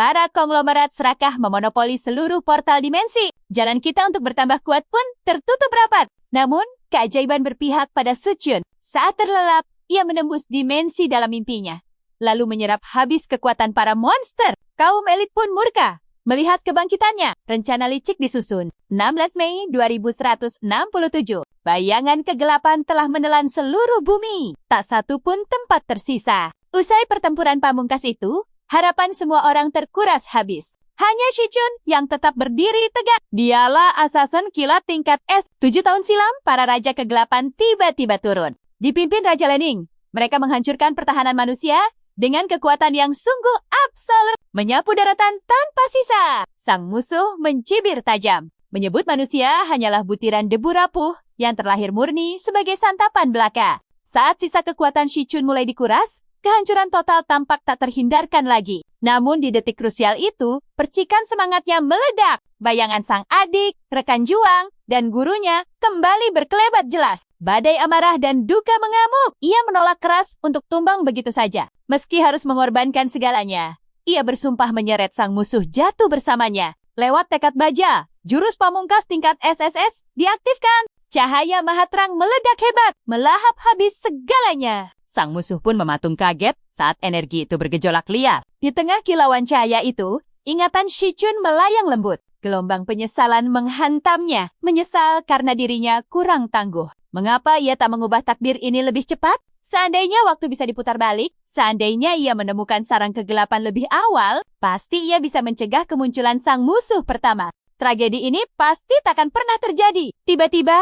Para konglomerat serakah memonopoli seluruh portal dimensi. Jalan kita untuk bertambah kuat pun tertutup rapat. Namun, keajaiban berpihak pada Suchun. Saat terlelap, ia menembus dimensi dalam mimpinya. Lalu menyerap habis kekuatan para monster. Kaum elit pun murka. Melihat kebangkitannya, rencana licik disusun. 16 Mei 2167. Bayangan kegelapan telah menelan seluruh bumi. Tak satu pun tempat tersisa. Usai pertempuran pamungkas itu, harapan semua orang terkuras habis. Hanya Shichun yang tetap berdiri tegak. Dialah assassin kilat tingkat S. 7 tahun silam, para raja kegelapan tiba-tiba turun. Dipimpin Raja Lening, mereka menghancurkan pertahanan manusia dengan kekuatan yang sungguh absolut. Menyapu daratan tanpa sisa. Sang musuh mencibir tajam. Menyebut manusia hanyalah butiran debu rapuh yang terlahir murni sebagai santapan belaka. Saat sisa kekuatan Shichun mulai dikuras, kehancuran total tampak tak terhindarkan lagi. Namun di detik krusial itu, percikan semangatnya meledak. Bayangan sang adik, rekan juang, dan gurunya kembali berkelebat jelas. Badai amarah dan duka mengamuk. Ia menolak keras untuk tumbang begitu saja. Meski harus mengorbankan segalanya, ia bersumpah menyeret sang musuh jatuh bersamanya. Lewat tekad baja, jurus pamungkas tingkat SSS diaktifkan. Cahaya mahaterang meledak hebat, melahap habis segalanya. Sang musuh pun mematung kaget saat energi itu bergejolak liar. Di tengah kilauan cahaya itu, ingatan Shichun melayang lembut. Gelombang penyesalan menghantamnya. Menyesal karena dirinya kurang tangguh. Mengapa ia tak mengubah takdir ini lebih cepat? Seandainya waktu bisa diputar balik, seandainya ia menemukan sarang kegelapan lebih awal, pasti ia bisa mencegah kemunculan sang musuh pertama. Tragedi ini pasti takkan pernah terjadi. Tiba-tiba,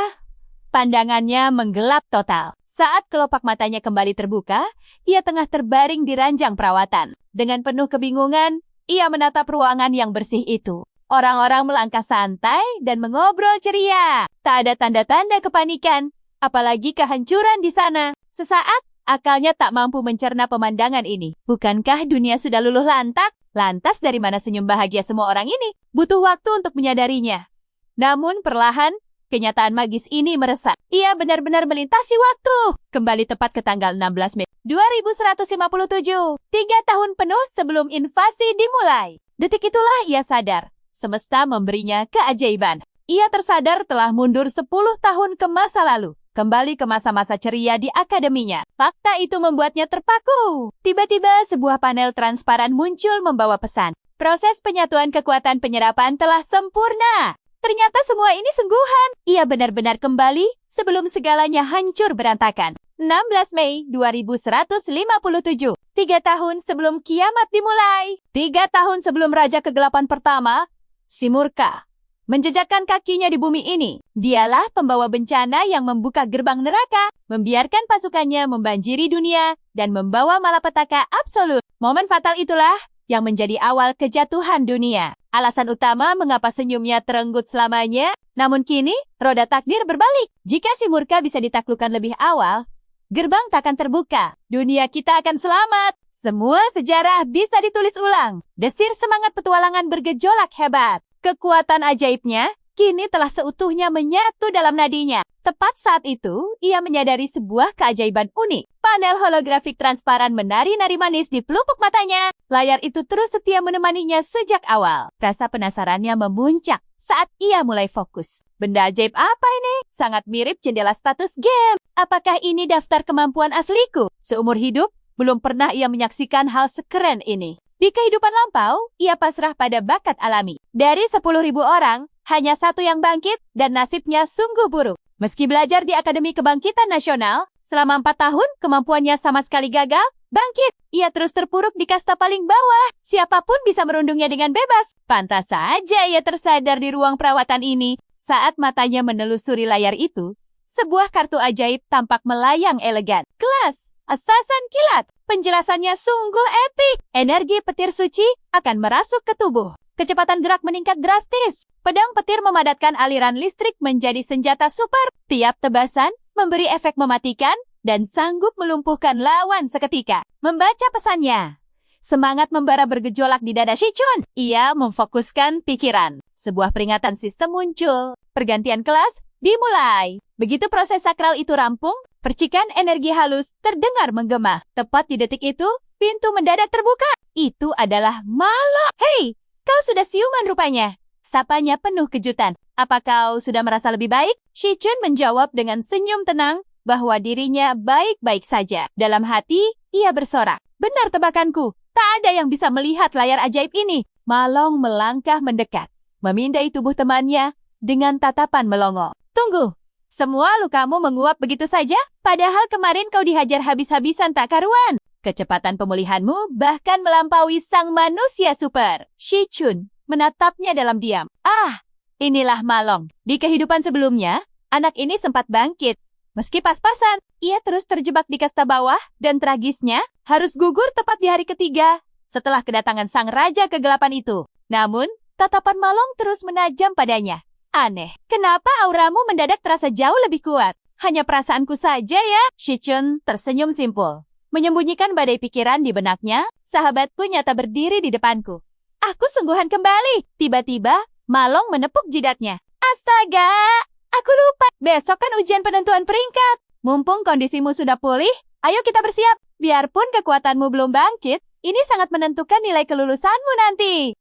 pandangannya menggelap total. Saat kelopak matanya kembali terbuka, ia tengah terbaring di ranjang perawatan. Dengan penuh kebingungan, ia menatap ruangan yang bersih itu. Orang-orang melangkah santai dan mengobrol ceria. Tak ada tanda-tanda kepanikan, apalagi kehancuran di sana. Sesaat, akalnya tak mampu mencerna pemandangan ini. Bukankah dunia sudah luluh lantak? Lantas dari mana senyum bahagia semua orang ini? Butuh waktu untuk menyadarinya. Namun perlahan, kenyataan magis ini meresap. Ia benar-benar melintasi waktu. Kembali tepat ke tanggal 16 Mei 2157. 3 tahun penuh sebelum invasi dimulai. Detik itulah ia sadar. Semesta memberinya keajaiban. Ia tersadar telah mundur 10 tahun ke masa lalu. Kembali ke masa-masa ceria di akademinya. Fakta itu membuatnya terpaku. Tiba-tiba sebuah panel transparan muncul membawa pesan. Proses penyatuan kekuatan penyerapan telah sempurna. Ternyata semua ini sungguhan. Ia benar-benar kembali sebelum segalanya hancur berantakan. 16 Mei 2157. 3 tahun sebelum kiamat dimulai. 3 tahun sebelum Raja Kegelapan pertama, si murka, menjejakkan kakinya di bumi ini. Dialah pembawa bencana yang membuka gerbang neraka, membiarkan pasukannya membanjiri dunia, dan membawa malapetaka absolut. Momen fatal itulah yang menjadi awal kejatuhan dunia. Alasan utama mengapa senyumnya terenggut selamanya, namun kini roda takdir berbalik. Jika si murka bisa ditaklukkan lebih awal, gerbang takkan terbuka. Dunia kita akan selamat. Semua sejarah bisa ditulis ulang. Desir semangat petualangan bergejolak hebat. Kekuatan ajaibnya kini telah seutuhnya menyatu dalam nadinya. Tepat saat itu, ia menyadari sebuah keajaiban unik. Panel holografik transparan menari-nari manis di pelupuk matanya. Layar itu terus setia menemaninya sejak awal. Rasa penasarannya memuncak saat ia mulai fokus. Benda ajaib apa ini? Sangat mirip jendela status game. Apakah ini daftar kemampuan asliku? Seumur hidup, belum pernah ia menyaksikan hal sekeren ini. Di kehidupan lampau, ia pasrah pada bakat alami. Dari 10.000 orang, hanya satu yang bangkit dan nasibnya sungguh buruk. Meski belajar di Akademi Kebangkitan Nasional, selama 4 tahun kemampuannya sama sekali gagal, bangkit. Ia terus terpuruk di kasta paling bawah. Siapapun bisa merundungnya dengan bebas. Pantas saja ia tersadar di ruang perawatan ini. Saat matanya menelusuri layar itu, sebuah kartu ajaib tampak melayang elegan. Kelas Assassin Kilat. Penjelasannya sungguh epik. Energi petir suci akan merasuk ke tubuh. Kecepatan gerak meningkat drastis. Pedang petir memadatkan aliran listrik menjadi senjata super. Tiap tebasan memberi efek mematikan dan sanggup melumpuhkan lawan seketika. Membaca pesannya, semangat membara bergejolak di dada Shichun. Ia memfokuskan pikiran. Sebuah peringatan sistem muncul. Pergantian kelas dimulai. Begitu proses sakral itu rampung, percikan energi halus terdengar menggema. Tepat di detik itu, pintu mendadak terbuka. Itu adalah Malong. Hei, kau sudah siuman rupanya. Sapanya penuh kejutan. Apa kau sudah merasa lebih baik? Shichun menjawab dengan senyum tenang bahwa dirinya baik-baik saja. Dalam hati, ia bersorak. Benar tebakanku, tak ada yang bisa melihat layar ajaib ini. Malong melangkah mendekat, memindai tubuh temannya dengan tatapan melongo. Tunggu, semua lukamu menguap begitu saja? Padahal kemarin kau dihajar habis-habisan tak karuan. Kecepatan pemulihanmu bahkan melampaui sang manusia super. Shichun menatapnya dalam diam. Ah, inilah Malong. Di kehidupan sebelumnya, anak ini sempat bangkit. Meski pas-pasan, ia terus terjebak di kasta bawah dan tragisnya harus gugur tepat di hari ketiga setelah kedatangan sang raja kegelapan itu. Namun, tatapan Malong terus menajam padanya. Aneh, kenapa auramu mendadak terasa jauh lebih kuat? Hanya perasaanku saja ya? Shichun tersenyum simpul. Menyembunyikan badai pikiran di benaknya, sahabatku nyata berdiri di depanku. Aku sungguhan kembali. Tiba-tiba, Malong menepuk jidatnya. Astaga, aku lupa. Besok kan ujian penentuan peringkat. Mumpung kondisimu sudah pulih, ayo kita bersiap. Biarpun kekuatanmu belum bangkit, ini sangat menentukan nilai kelulusanmu nanti.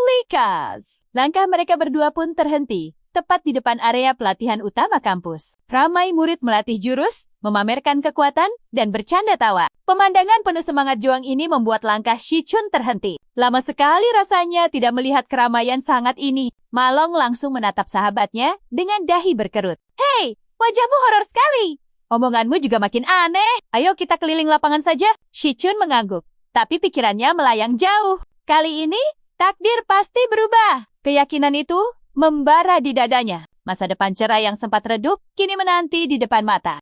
Likas. Langkah mereka berdua pun terhenti, tepat di depan area pelatihan utama kampus. Ramai murid melatih jurus, memamerkan kekuatan, dan bercanda tawa. Pemandangan penuh semangat juang ini membuat langkah Shichun terhenti. Lama sekali rasanya tidak melihat keramaian sangat ini. Malong langsung menatap sahabatnya dengan dahi berkerut. Hei, wajahmu horor sekali. Omonganmu juga makin aneh. Ayo kita keliling lapangan saja. Shichun mengangguk, tapi pikirannya melayang jauh. Kali ini, takdir pasti berubah. Keyakinan itu membara di dadanya. Masa depan cerah yang sempat redup, kini menanti di depan mata.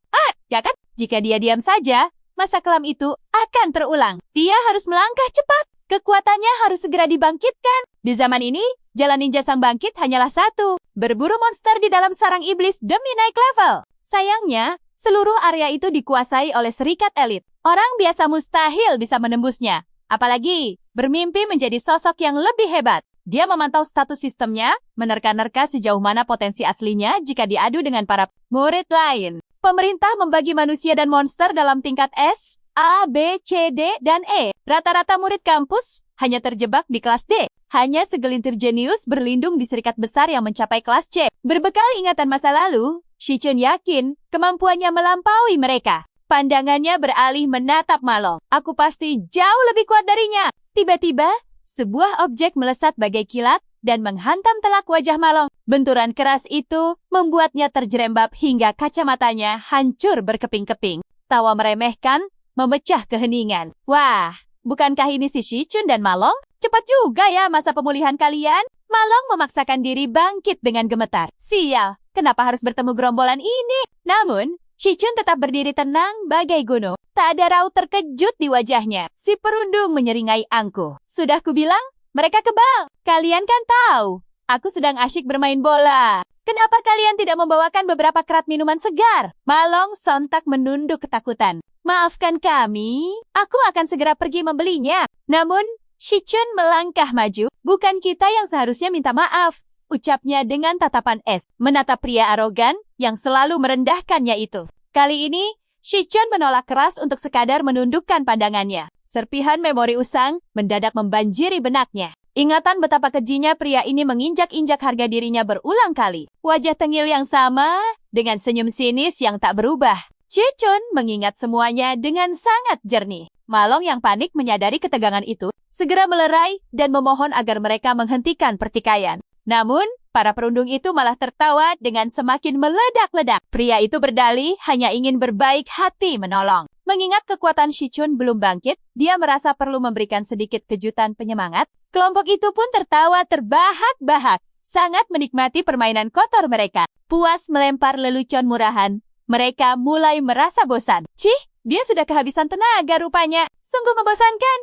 Ya kan? Jika dia diam saja, masa kelam itu akan terulang. Dia harus melangkah cepat. Kekuatannya harus segera dibangkitkan. Di zaman ini, jalan ninja sang bangkit hanyalah satu. Berburu monster di dalam sarang iblis demi naik level. Sayangnya, seluruh area itu dikuasai oleh serikat elit. Orang biasa mustahil bisa menembusnya. Apalagi, bermimpi menjadi sosok yang lebih hebat. Dia memantau status sistemnya, menerka-nerka sejauh mana potensi aslinya jika diadu dengan para murid lain. Pemerintah membagi manusia dan monster dalam tingkat S, A, B, C, D, dan E. Rata-rata murid kampus hanya terjebak di kelas D. Hanya segelintir jenius berlindung di serikat besar yang mencapai kelas C. Berbekal ingatan masa lalu, Shichun yakin kemampuannya melampaui mereka. Pandangannya beralih menatap Malong. Aku pasti jauh lebih kuat darinya. Tiba-tiba, sebuah objek melesat bagai kilat dan menghantam telak wajah Malong. Benturan keras itu membuatnya terjerembab hingga kacamatanya hancur berkeping-keping. Tawa meremehkan memecah keheningan. Wah, bukankah ini si Shichun dan Malong? Cepat juga ya masa pemulihan kalian. Malong memaksakan diri bangkit dengan gemetar. Sial, kenapa harus bertemu gerombolan ini? Namun, Shichun tetap berdiri tenang bagai gunung. Tak ada raut terkejut di wajahnya. Si perundung menyeringai angkuh. Sudah kubilang, mereka kebal. Kalian kan tahu, aku sedang asyik bermain bola. Kenapa kalian tidak membawakan beberapa kerat minuman segar? Malong sontak menunduk ketakutan. Maafkan kami, aku akan segera pergi membelinya. Namun, Shichun melangkah maju. Bukan kita yang seharusnya minta maaf. Ucapnya dengan tatapan es, menatap pria arogan yang selalu merendahkannya itu. Kali ini, Shichun menolak keras untuk sekadar menundukkan pandangannya. Serpihan memori usang mendadak membanjiri benaknya. Ingatan betapa kejinya pria ini menginjak-injak harga dirinya berulang kali. Wajah tengil yang sama, dengan senyum sinis yang tak berubah. Shichun mengingat semuanya dengan sangat jernih. Malong yang panik menyadari ketegangan itu, segera melerai dan memohon agar mereka menghentikan pertikaian. Namun, para perundung itu malah tertawa dengan semakin meledak-ledak. Pria itu berdalih hanya ingin berbaik hati menolong. Mengingat kekuatan Shichun belum bangkit, dia merasa perlu memberikan sedikit kejutan penyemangat. Kelompok itu pun tertawa terbahak-bahak, sangat menikmati permainan kotor mereka. Puas melempar lelucon murahan, mereka mulai merasa bosan. Cih, dia sudah kehabisan tenaga rupanya. Sungguh membosankan.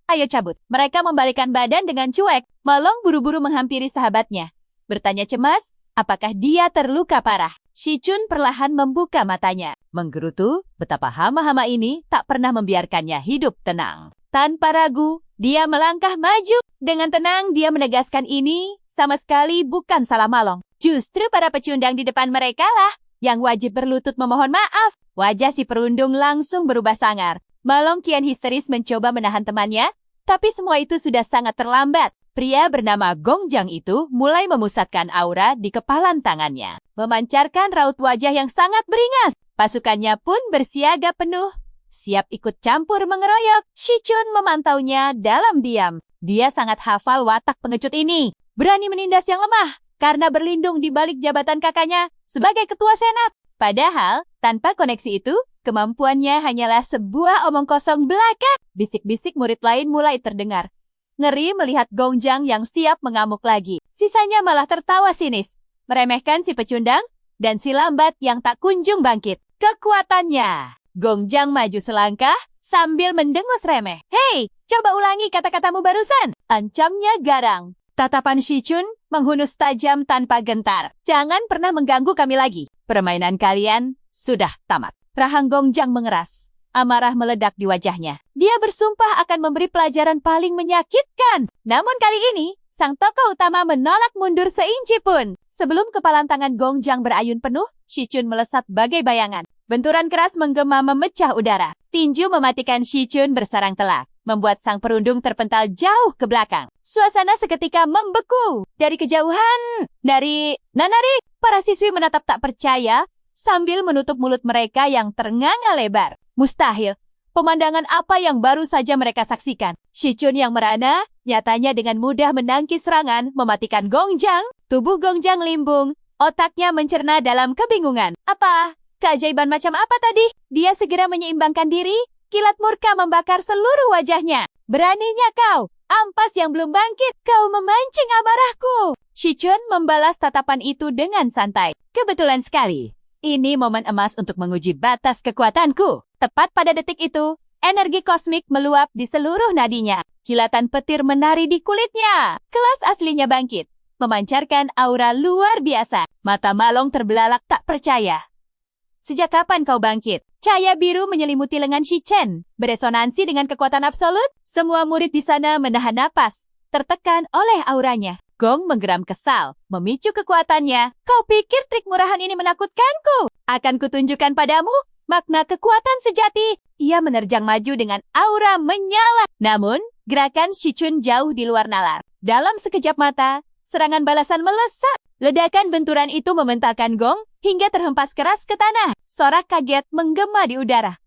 Ayo cabut. Mereka membalikan badan dengan cuek. Malong buru-buru menghampiri sahabatnya. Bertanya cemas, apakah dia terluka parah? Shichun perlahan membuka matanya. Menggerutu, betapa hama-hama ini tak pernah membiarkannya hidup tenang. Tanpa ragu, dia melangkah maju. Dengan tenang, dia menegaskan ini sama sekali bukan salah Malong. Justru para pecundang di depan mereka lah yang wajib berlutut memohon maaf. Wajah si perundung langsung berubah sangar. Malong kian histeris mencoba menahan temannya, tapi semua itu sudah sangat terlambat. Pria bernama Gongjang itu mulai memusatkan aura di kepalan tangannya, memancarkan raut wajah yang sangat beringas. Pasukannya pun bersiaga penuh, siap ikut campur mengeroyok. Shichun memantaunya dalam diam. Dia sangat hafal watak pengecut ini, berani menindas yang lemah karena berlindung di balik jabatan kakaknya sebagai ketua senat. Padahal, tanpa koneksi itu, kemampuannya hanyalah sebuah omong kosong belaka. Bisik-bisik murid lain mulai terdengar. Ngeri melihat Gongjang yang siap mengamuk lagi. Sisanya malah tertawa sinis, meremehkan si pecundang dan si lambat yang tak kunjung bangkit. Kekuatannya. Gongjang maju selangkah sambil mendengus remeh. "Hei, coba ulangi kata-katamu barusan," ancamnya garang. Tatapan Shichun menghunus tajam tanpa gentar. "Jangan pernah mengganggu kami lagi. Permainan kalian sudah tamat." Rahang Gongjang mengeras. Amarah meledak di wajahnya. Dia bersumpah akan memberi pelajaran paling menyakitkan. Namun kali ini, sang tokoh utama menolak mundur seinci pun. Sebelum kepalan tangan Gongjang berayun penuh, Shichun melesat bagai bayangan. Benturan keras menggema memecah udara. Tinju mematikan Shichun bersarang telak, membuat sang perundung terpental jauh ke belakang. Suasana seketika membeku. Dari kejauhan, dari Nanari, para siswi menatap tak percaya sambil menutup mulut mereka yang ternganga lebar. Mustahil. Pemandangan apa yang baru saja mereka saksikan. Shichun yang merana, nyatanya dengan mudah menangkis serangan, mematikan Gongjang. Tubuh Gongjang limbung, otaknya mencerna dalam kebingungan. Apa? Keajaiban macam apa tadi? Dia segera menyeimbangkan diri, kilat murka membakar seluruh wajahnya. "Beraninya kau, ampas yang belum bangkit, kau memancing amarahku." Shichun membalas tatapan itu dengan santai. "Kebetulan sekali. Ini momen emas untuk menguji batas kekuatanku." Tepat pada detik itu, energi kosmik meluap di seluruh nadinya. Kilatan petir menari di kulitnya. Kelas aslinya bangkit, memancarkan aura luar biasa. Mata Malong terbelalak tak percaya. "Sejak kapan kau bangkit?" Cahaya biru menyelimuti lengan Shichen, beresonansi dengan kekuatan absolut. Semua murid di sana menahan napas, tertekan oleh auranya. Gong menggeram kesal, memicu kekuatannya. "Kau pikir trik murahan ini menakutkanku? Akan kutunjukkan padamu makna kekuatan sejati." Ia menerjang maju dengan aura menyala. Namun, gerakan Shichun jauh di luar nalar. Dalam sekejap mata, serangan balasan melesat. Ledakan benturan itu mementalkan Gong hingga terhempas keras ke tanah. Sorak kaget menggema di udara.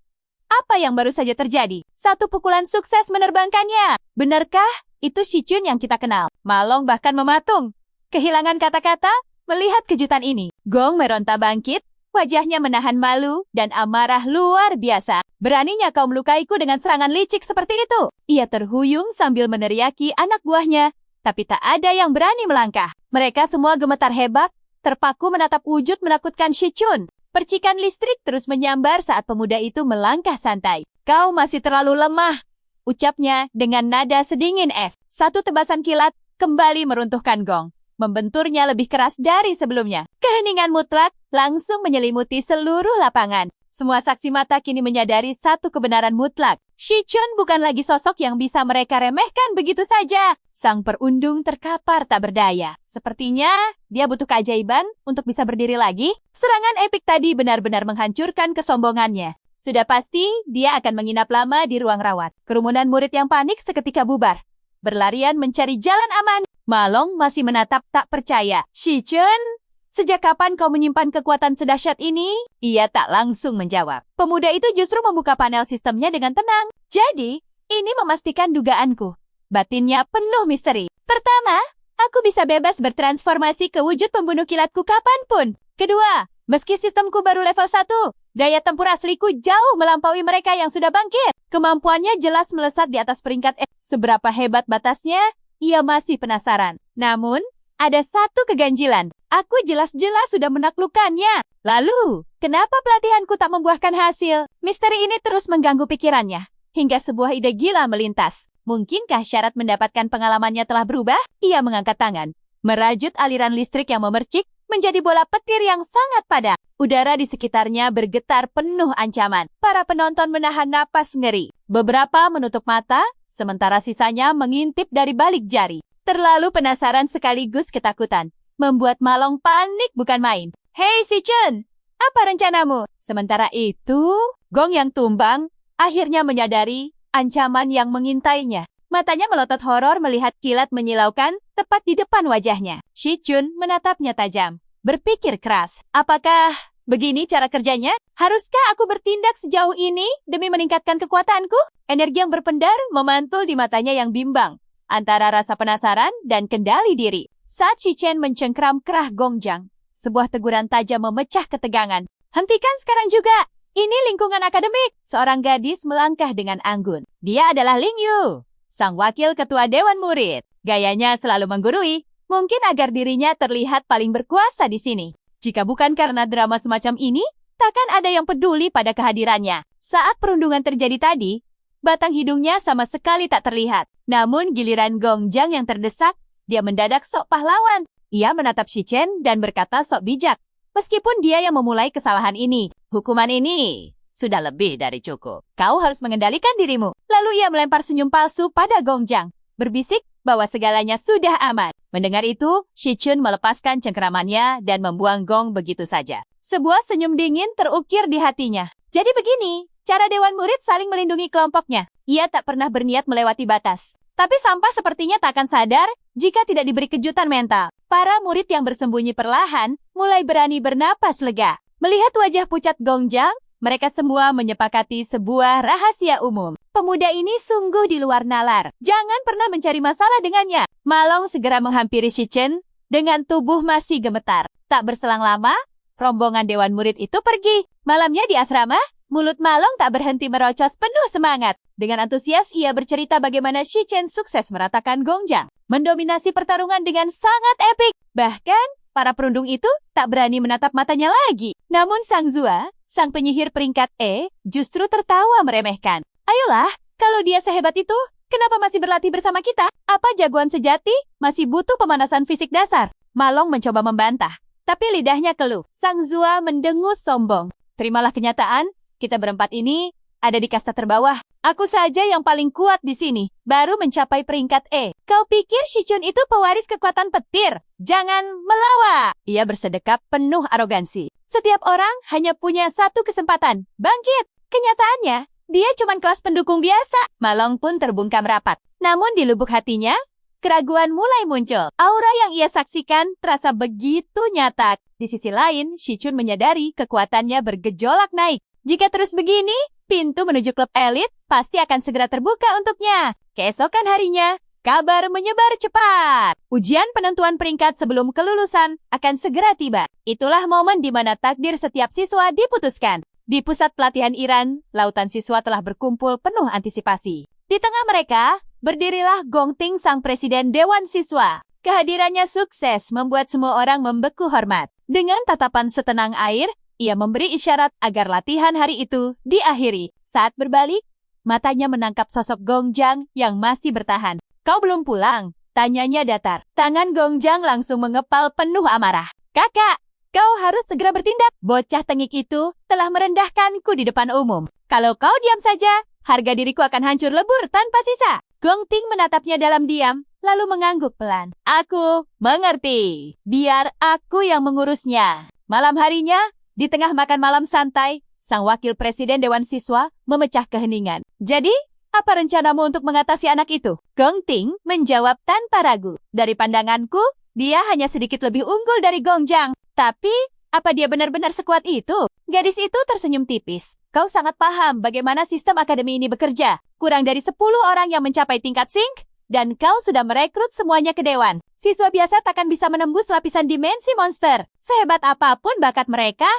Apa yang baru saja terjadi? Satu pukulan sukses menerbangkannya. Benarkah itu Shichun yang kita kenal? Malong bahkan mematung, kehilangan kata-kata melihat kejutan ini. Gong meronta bangkit, wajahnya menahan malu dan amarah luar biasa. "Beraninya kau melukaiku dengan serangan licik seperti itu?" Ia terhuyung sambil meneriaki anak buahnya, tapi tak ada yang berani melangkah. Mereka semua gemetar hebat, terpaku menatap wujud menakutkan Shichun. Percikan listrik terus menyambar saat pemuda itu melangkah santai. "Kau masih terlalu lemah," ucapnya dengan nada sedingin es. Satu tebasan kilat kembali meruntuhkan Gong, membenturnya lebih keras dari sebelumnya. Keheningan mutlak langsung menyelimuti seluruh lapangan. Semua saksi mata kini menyadari satu kebenaran mutlak. Shichun bukan lagi sosok yang bisa mereka remehkan begitu saja. Sang perundung terkapar tak berdaya. Sepertinya dia butuh keajaiban untuk bisa berdiri lagi. Serangan epik tadi benar-benar menghancurkan kesombongannya. Sudah pasti dia akan menginap lama di ruang rawat. Kerumunan murid yang panik seketika bubar, berlarian mencari jalan aman. Malong masih menatap tak percaya. "Shichun, sejak kapan kau menyimpan kekuatan sedahsyat ini?" Ia tak langsung menjawab. Pemuda itu justru membuka panel sistemnya dengan tenang. "Jadi, ini memastikan dugaanku. Batinnya penuh misteri. Pertama, aku bisa bebas bertransformasi ke wujud pembunuh kilatku kapanpun. Kedua, meski sistemku baru level 1, daya tempur asliku jauh melampaui mereka yang sudah bangkit. Kemampuannya jelas melesat di atas peringkat Seberapa hebat batasnya, ia masih penasaran. Namun, ada satu keganjilan. Aku jelas-jelas sudah menaklukkannya. Lalu, kenapa pelatihanku tak membuahkan hasil? Misteri ini terus mengganggu pikirannya, hingga sebuah ide gila melintas. Mungkinkah syarat mendapatkan pengalamannya telah berubah? Ia mengangkat tangan, merajut aliran listrik yang memercik menjadi bola petir yang sangat padat. Udara di sekitarnya bergetar penuh ancaman. Para penonton menahan napas ngeri. Beberapa menutup mata, sementara sisanya mengintip dari balik jari. Terlalu penasaran sekaligus ketakutan, membuat Malong panik bukan main. "Hei Shichun, apa rencanamu?" Sementara itu, Gong yang tumbang akhirnya menyadari ancaman yang mengintainya. Matanya melotot horor melihat kilat menyilaukan tepat di depan wajahnya. Shichun menatapnya tajam, berpikir keras. Apakah begini cara kerjanya? Haruskah aku bertindak sejauh ini demi meningkatkan kekuatanku? Energi yang berpendar memantul di matanya yang bimbang, antara rasa penasaran dan kendali diri. Saat Shichen mencengkram kerah Gongjang, sebuah teguran tajam memecah ketegangan. Hentikan sekarang juga! Ini lingkungan akademik. Seorang gadis melangkah dengan anggun. Dia adalah Ling Yu, sang wakil ketua Dewan Murid. Gayanya selalu menggurui, mungkin agar dirinya terlihat paling berkuasa di sini. Jika bukan karena drama semacam ini, takkan ada yang peduli pada kehadirannya. Saat perundungan terjadi tadi, batang hidungnya sama sekali tak terlihat. Namun giliran Gongjang yang terdesak, dia mendadak sok pahlawan. Ia menatap Shichen dan berkata sok bijak. Meskipun dia yang memulai kesalahan ini, hukuman ini sudah lebih dari cukup. Kau harus mengendalikan dirimu. Lalu ia melempar senyum palsu pada Gongjang, berbisik bahwa segalanya sudah aman. Mendengar itu, Shichun melepaskan cengkeramannya dan membuang gong begitu saja. Sebuah senyum dingin terukir di hatinya. Jadi begini, cara Dewan Murid saling melindungi kelompoknya. Ia tak pernah berniat melewati batas. Tapi sampah sepertinya tak akan sadar jika tidak diberi kejutan mental. Para murid yang bersembunyi perlahan mulai berani bernapas lega. Melihat wajah pucat Gongjang, mereka semua menyepakati sebuah rahasia umum. Pemuda ini sungguh di luar nalar. Jangan pernah mencari masalah dengannya. Malong segera menghampiri Shichen dengan tubuh masih gemetar. Tak berselang lama, rombongan Dewan Murid itu pergi. Malamnya di asrama, mulut Malong tak berhenti merocos penuh semangat. Dengan antusias ia bercerita bagaimana Shichen sukses meratakan Gongjang, mendominasi pertarungan dengan sangat epik. Bahkan, para perundung itu tak berani menatap matanya lagi. Namun Sang Zua, sang penyihir peringkat E, justru tertawa meremehkan. Ayolah, kalau dia sehebat itu, kenapa masih berlatih bersama kita? Apa jagoan sejati masih butuh pemanasan fisik dasar? Malong mencoba membantah, tapi lidahnya keluh. Sang Zua mendengus sombong. Terimalah kenyataan, kita berempat ini ada di kasta terbawah. Aku saja yang paling kuat di sini, baru mencapai peringkat E. Kau pikir Shichun itu pewaris kekuatan petir? Jangan melawak. Ia bersedekap penuh arogansi. Setiap orang hanya punya satu kesempatan, bangkit. Kenyataannya, dia cuma kelas pendukung biasa. Malong pun terbungkam rapat. Namun di lubuk hatinya, keraguan mulai muncul. Aura yang ia saksikan terasa begitu nyata. Di sisi lain, Shichun menyadari kekuatannya bergejolak naik. Jika terus begini, pintu menuju klub elit pasti akan segera terbuka untuknya. Keesokan harinya, kabar menyebar cepat. Ujian penentuan peringkat sebelum kelulusan akan segera tiba. Itulah momen di mana takdir setiap siswa diputuskan. Di pusat pelatihan Iran, lautan siswa telah berkumpul penuh antisipasi. Di tengah mereka, berdirilah Gongting sang presiden Dewan Siswa. Kehadirannya sukses membuat semua orang membeku hormat. Dengan tatapan setenang air, ia memberi isyarat agar latihan hari itu diakhiri. Saat berbalik, matanya menangkap sosok Gongjang yang masih bertahan. Kau belum pulang? Tanyanya datar. Tangan Gongjang langsung mengepal penuh amarah. Kakak, kau harus segera bertindak. Bocah tengik itu telah merendahkanku di depan umum. Kalau kau diam saja, harga diriku akan hancur lebur tanpa sisa. Gongting menatapnya dalam diam, lalu mengangguk pelan. Aku mengerti. Biar aku yang mengurusnya. Malam harinya, di tengah makan malam santai, sang wakil presiden Dewan Siswa memecah keheningan. Jadi, apa rencanamu untuk mengatasi anak itu? Gongting menjawab tanpa ragu. Dari pandanganku, dia hanya sedikit lebih unggul dari Gongjang. Tapi, apa dia benar-benar sekuat itu? Gadis itu tersenyum tipis. Kau sangat paham bagaimana sistem akademi ini bekerja. Kurang dari 10 orang yang mencapai tingkat Sync, dan kau sudah merekrut semuanya ke Dewan. Siswa biasa takkan bisa menembus lapisan dimensi monster. Sehebat apapun bakat mereka,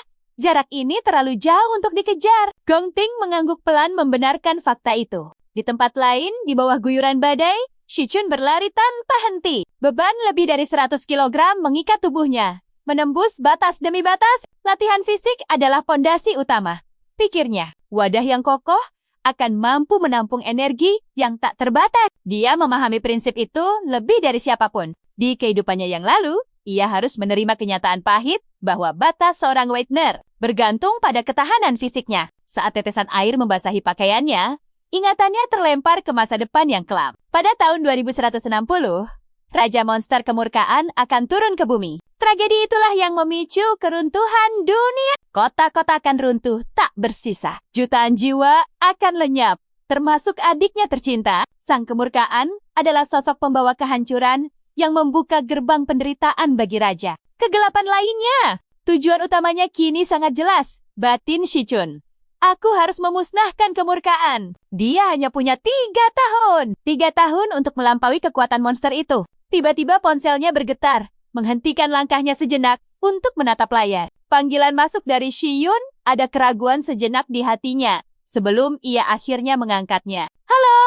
jarak ini terlalu jauh untuk dikejar. Gongting mengangguk pelan membenarkan fakta itu. Di tempat lain, di bawah guyuran badai, Shichun berlari tanpa henti. Beban lebih dari 100 kg mengikat tubuhnya. Menembus batas demi batas, latihan fisik adalah pondasi utama. Pikirnya, wadah yang kokoh akan mampu menampung energi yang tak terbatas. Dia memahami prinsip itu lebih dari siapapun. Di kehidupannya yang lalu, ia harus menerima kenyataan pahit bahwa batas seorang Weidner bergantung pada ketahanan fisiknya. Saat tetesan air membasahi pakaiannya, ingatannya terlempar ke masa depan yang kelam. Pada tahun 2160, Raja Monster Kemurkaan akan turun ke bumi. Tragedi itulah yang memicu keruntuhan dunia. Kota-kota akan runtuh, tak bersisa. Jutaan jiwa akan lenyap, termasuk adiknya tercinta. Sang kemurkaan adalah sosok pembawa kehancuran yang membuka gerbang penderitaan bagi raja. Kegelapan lainnya, tujuan utamanya kini sangat jelas, batin Shichun. Aku harus memusnahkan kemurkaan. Dia hanya punya 3 tahun. 3 tahun untuk melampaui kekuatan monster itu. Tiba-tiba ponselnya bergetar, menghentikan langkahnya sejenak untuk menatap layar. Panggilan masuk dari Shiyun, ada keraguan sejenak di hatinya, sebelum ia akhirnya mengangkatnya. Halo!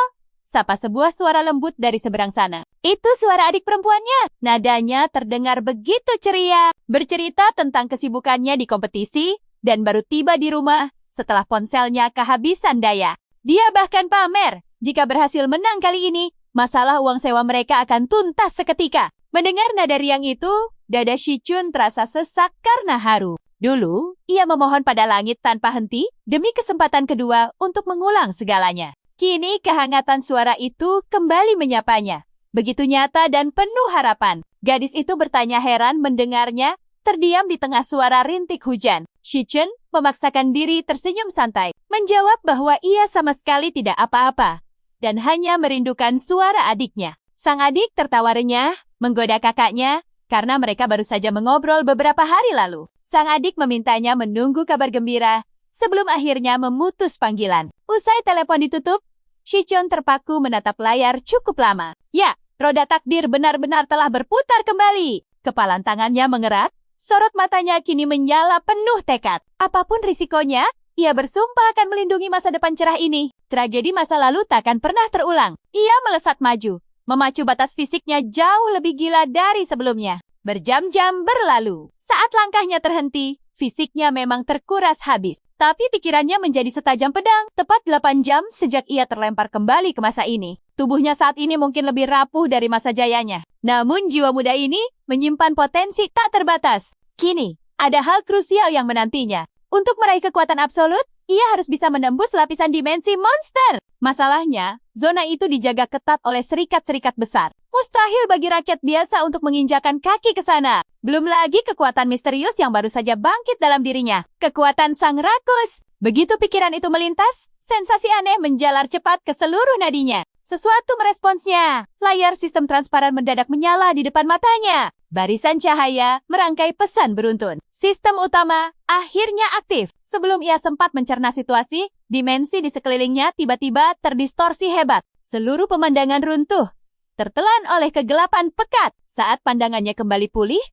Sapa sebuah suara lembut dari seberang sana. Itu suara adik perempuannya. Nadanya terdengar begitu ceria, bercerita tentang kesibukannya di kompetisi, dan baru tiba di rumah setelah ponselnya kehabisan daya. Dia bahkan pamer, jika berhasil menang kali ini, masalah uang sewa mereka akan tuntas seketika. Mendengar nada riang itu, dada Shichun terasa sesak karena haru. Dulu, ia memohon pada langit tanpa henti demi kesempatan kedua untuk mengulang segalanya. Kini kehangatan suara itu kembali menyapanya. Begitu nyata dan penuh harapan. Gadis itu bertanya heran mendengarnya, terdiam di tengah suara rintik hujan. Shichun memaksakan diri tersenyum santai, menjawab bahwa ia sama sekali tidak apa-apa, dan hanya merindukan suara adiknya. Sang adik tertawa renyah, menggoda kakaknya, karena mereka baru saja mengobrol beberapa hari lalu. Sang adik memintanya menunggu kabar gembira, sebelum akhirnya memutus panggilan. Usai telepon ditutup, Shichun terpaku menatap layar cukup lama. Ya, roda takdir benar-benar telah berputar kembali. Kepalan tangannya mengerat, sorot matanya kini menyala penuh tekad. Apapun risikonya, ia bersumpah akan melindungi masa depan cerah ini. Tragedi masa lalu takkan pernah terulang. Ia melesat maju, memacu batas fisiknya jauh lebih gila dari sebelumnya. Berjam-jam berlalu. Saat langkahnya terhenti, fisiknya memang terkuras habis. Tapi pikirannya menjadi setajam pedang. Tepat 8 jam sejak ia terlempar kembali ke masa ini. Tubuhnya saat ini mungkin lebih rapuh dari masa jayanya. Namun jiwa muda ini menyimpan potensi tak terbatas. Kini, ada hal krusial yang menantinya. Untuk meraih kekuatan absolut, ia harus bisa menembus lapisan dimensi monster. Masalahnya, zona itu dijaga ketat oleh serikat-serikat besar. Mustahil bagi rakyat biasa untuk menginjakan kaki ke sana. Belum lagi kekuatan misterius yang baru saja bangkit dalam dirinya. Kekuatan sang rakus. Begitu pikiran itu melintas, sensasi aneh menjalar cepat ke seluruh nadinya. Sesuatu meresponsnya. Layar sistem transparan mendadak menyala di depan matanya. Barisan cahaya merangkai pesan beruntun. Sistem utama akhirnya aktif. Sebelum ia sempat mencerna situasi, dimensi di sekelilingnya tiba-tiba terdistorsi hebat. Seluruh pemandangan runtuh, tertelan oleh kegelapan pekat. Saat pandangannya kembali pulih,